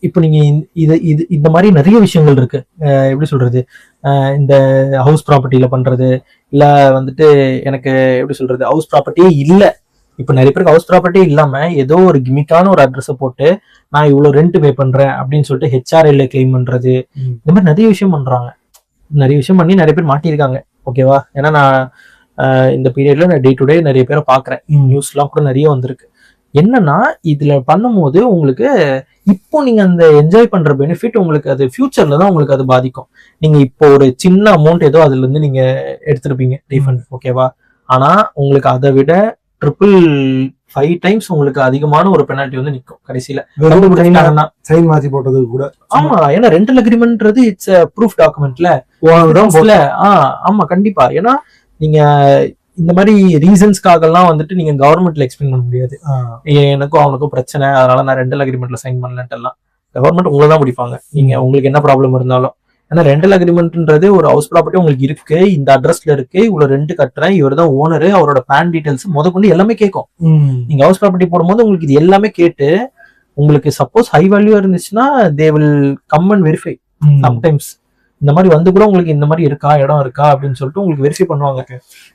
இப்போ நீங்க இது இந்த மாதிரி நிறைய விஷயங்கள் இருக்கு. எப்படி சொல்றது, இந்த ஹவுஸ் ப்ராப்பர்ட்டியில பண்றது, இல்ல வந்துட்டு எனக்கு எப்படி சொல்றது, ஹவுஸ் ப்ராப்பர்ட்டியே இல்ல. இப்போ நிறைய பேருக்கு ஹவுஸ் ப்ராப்பர்ட்டி இல்லாம ஏதோ ஒரு கிமிக்கான ஒரு அட்ரஸை போட்டு நான் இவ்வளவு ரெண்ட் பே பண்றேன் அப்படின்னு சொல்லிட்டு ஹெச்ஆர்எல்ல கிளைம் பண்றது, இந்த மாதிரி நிறைய விஷயம் பண்றாங்க. நிறைய விஷயம் பண்ணி நிறைய பேர் மாட்டியிருக்காங்க. ஓகேவா? ஏன்னா நான் இந்த பீரியட்ல நான் டே டு டே நிறைய பேரை பாக்குறேன். நியூஸ்லாம் கூட நிறைய வந்திருக்கு. என்னன்னா இதுல பண்ணும்போது உங்களுக்கு இப்போ நீங்க அந்த என்ஜாய் பண்ற பெனிஃபிட் உங்களுக்கு அது ஃபியூச்சர்ல தான் உங்களுக்கு அது பாதிக்கும். நீங்க இப்போ ஒரு சின்ன அமௌண்ட் ஏதோ அதுல இருந்து நீங்க எடுத்திருப்பீங்க ரீஃபண்ட். ஓகேவா? ஆனா உங்களுக்கு அதை விட 5 டைம்ஸ் உங்களுக்கு அதிகமான ஒரு பெனால்ட்டி வந்து நிற்கும் கடைசியில. சைன் மாத்தி போட்டது கூட. ஆமா, ஏன்னா ரெண்டல் அக்ரிமெண்ட்ன்றது இட்ஸ் ப்ரூஃப் டாக்குமெண்ட்ல. ஆமா கண்டிப்பா. ஏன்னா நீங்க இந்த மாதிரி ரீசன்ஸ்க்காக எல்லாம் வந்துட்டு நீங்க கவர்மெண்ட்ல எக்ஸ்பிளைன் பண்ண முடியாது. எனக்கும் அவனுக்கும் பிரச்சனை, அதனால நான் ரெண்டல் அக்ரிமெண்ட்ல சைன் பண்ணலன்ட்டு எல்லாம். கவர்மெண்ட் உங்களை தான் பிடிப்பாங்க, நீங்க உங்களுக்கு என்ன ப்ராப்ளம் இருந்தாலும். ஏன்னா ரெண்டல் அக்ரிமெண்ட்ன்றது ஒரு ஹவுஸ் ப்ராப்பர்ட்டி உங்களுக்கு இருக்கு, இந்த அட்ரஸ்ல இருக்கு, இவ்வளவு ரெண்ட் கட்டுறேன், இவர் தான் ஓனரு, அவரோட பேன் டீடைல்ஸ் கொண்டு எல்லாமே கேட்கும். நீங்க ஹவுஸ் ப்ராப்பர்ட்டி போடும்போது உங்களுக்கு இது எல்லாமே கேட்டு, உங்களுக்கு சப்போஸ் ஹை வேல்யூ இருந்துச்சுன்னா they will come and verify. Sometimes இந்த மாதிரி வந்து கூட உங்களுக்கு இந்த மாதிரி இருக்கா, இடம் இருக்கா அப்படின்னு சொல்லிட்டு உங்களுக்கு வெரிஃபை பண்ணுவாங்க.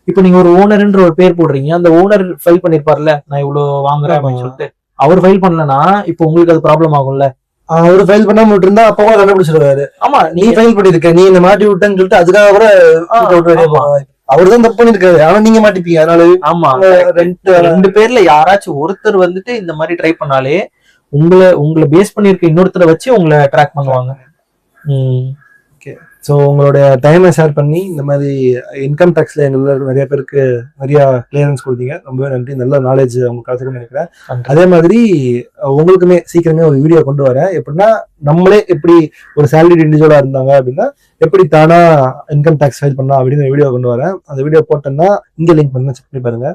இப்போ நீங்க ஒரு ஓனர்ன்ற ஒரு பேர் போடுறீங்க, அந்த ஓனர் ஃபைல் பண்ணிருப்பார்ல, நான் இவ்வளவு வாங்குறேன் அப்படின்னு சொல்லிட்டு. அவர் ஃபைல் பண்ணலன்னா இப்போ உங்களுக்கு அது ப்ராப்ளம் ஆகும்ல. அவரு ஃபைல் பண்ணாம இருந்தா அப்போ கண்டுபிடிச்சிருவாரு. ஆமா, நீ ஃபைல் பண்ணிருக்க, நீ இந்த மாட்டி விட்டேன்னு சொல்லிட்டு அதுக்காக கூட அவருதான் தப்பு பண்ணிருக்காரு, ஆனா நீங்க மாட்டிப்பீங்க. அதனால ஆமா, ரெண்டு பேர்ல யாராச்சும் ஒருத்தர் வந்துட்டு இந்த மாதிரி ட்ரை பண்ணாலே உங்களை பேஸ் பண்ணிருக்க இன்னொருத்தரை வச்சு உங்களை ட்ராக் பண்ணுவாங்க. ஸோ உங்களுடைய டைமை ஷேர் பண்ணி இந்த மாதிரி இன்கம் டேக்ஸ்ல எங்களுக்கு நிறைய பேருக்கு நிறைய கிளியரன்ஸ் கொடுத்தீங்க. ரொம்பவே நன்றி. நல்ல நாலேஜ் உங்களுக்கு கிடைச்சிருக்குன்னு நினைக்கிறேன். அதே மாதிரி உங்களுக்குமே சீக்கிரமே ஒரு வீடியோ கொண்டு வரேன். எப்படின்னா நம்மளே எப்படி ஒரு சேலரி இண்டிவிஜுவலா இருந்தாங்க அப்படின்னா எப்படி தானா இன்கம் டேக்ஸ் ஃபைல் பண்ணலாம் அப்படின்னு வீடியோ கொண்டு வரேன். அந்த வீடியோ போட்டேன்னா இங்க லிங்க் பண்ணி செக் பண்ணி பாருங்க.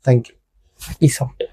தேங்க்யூ. Peace out.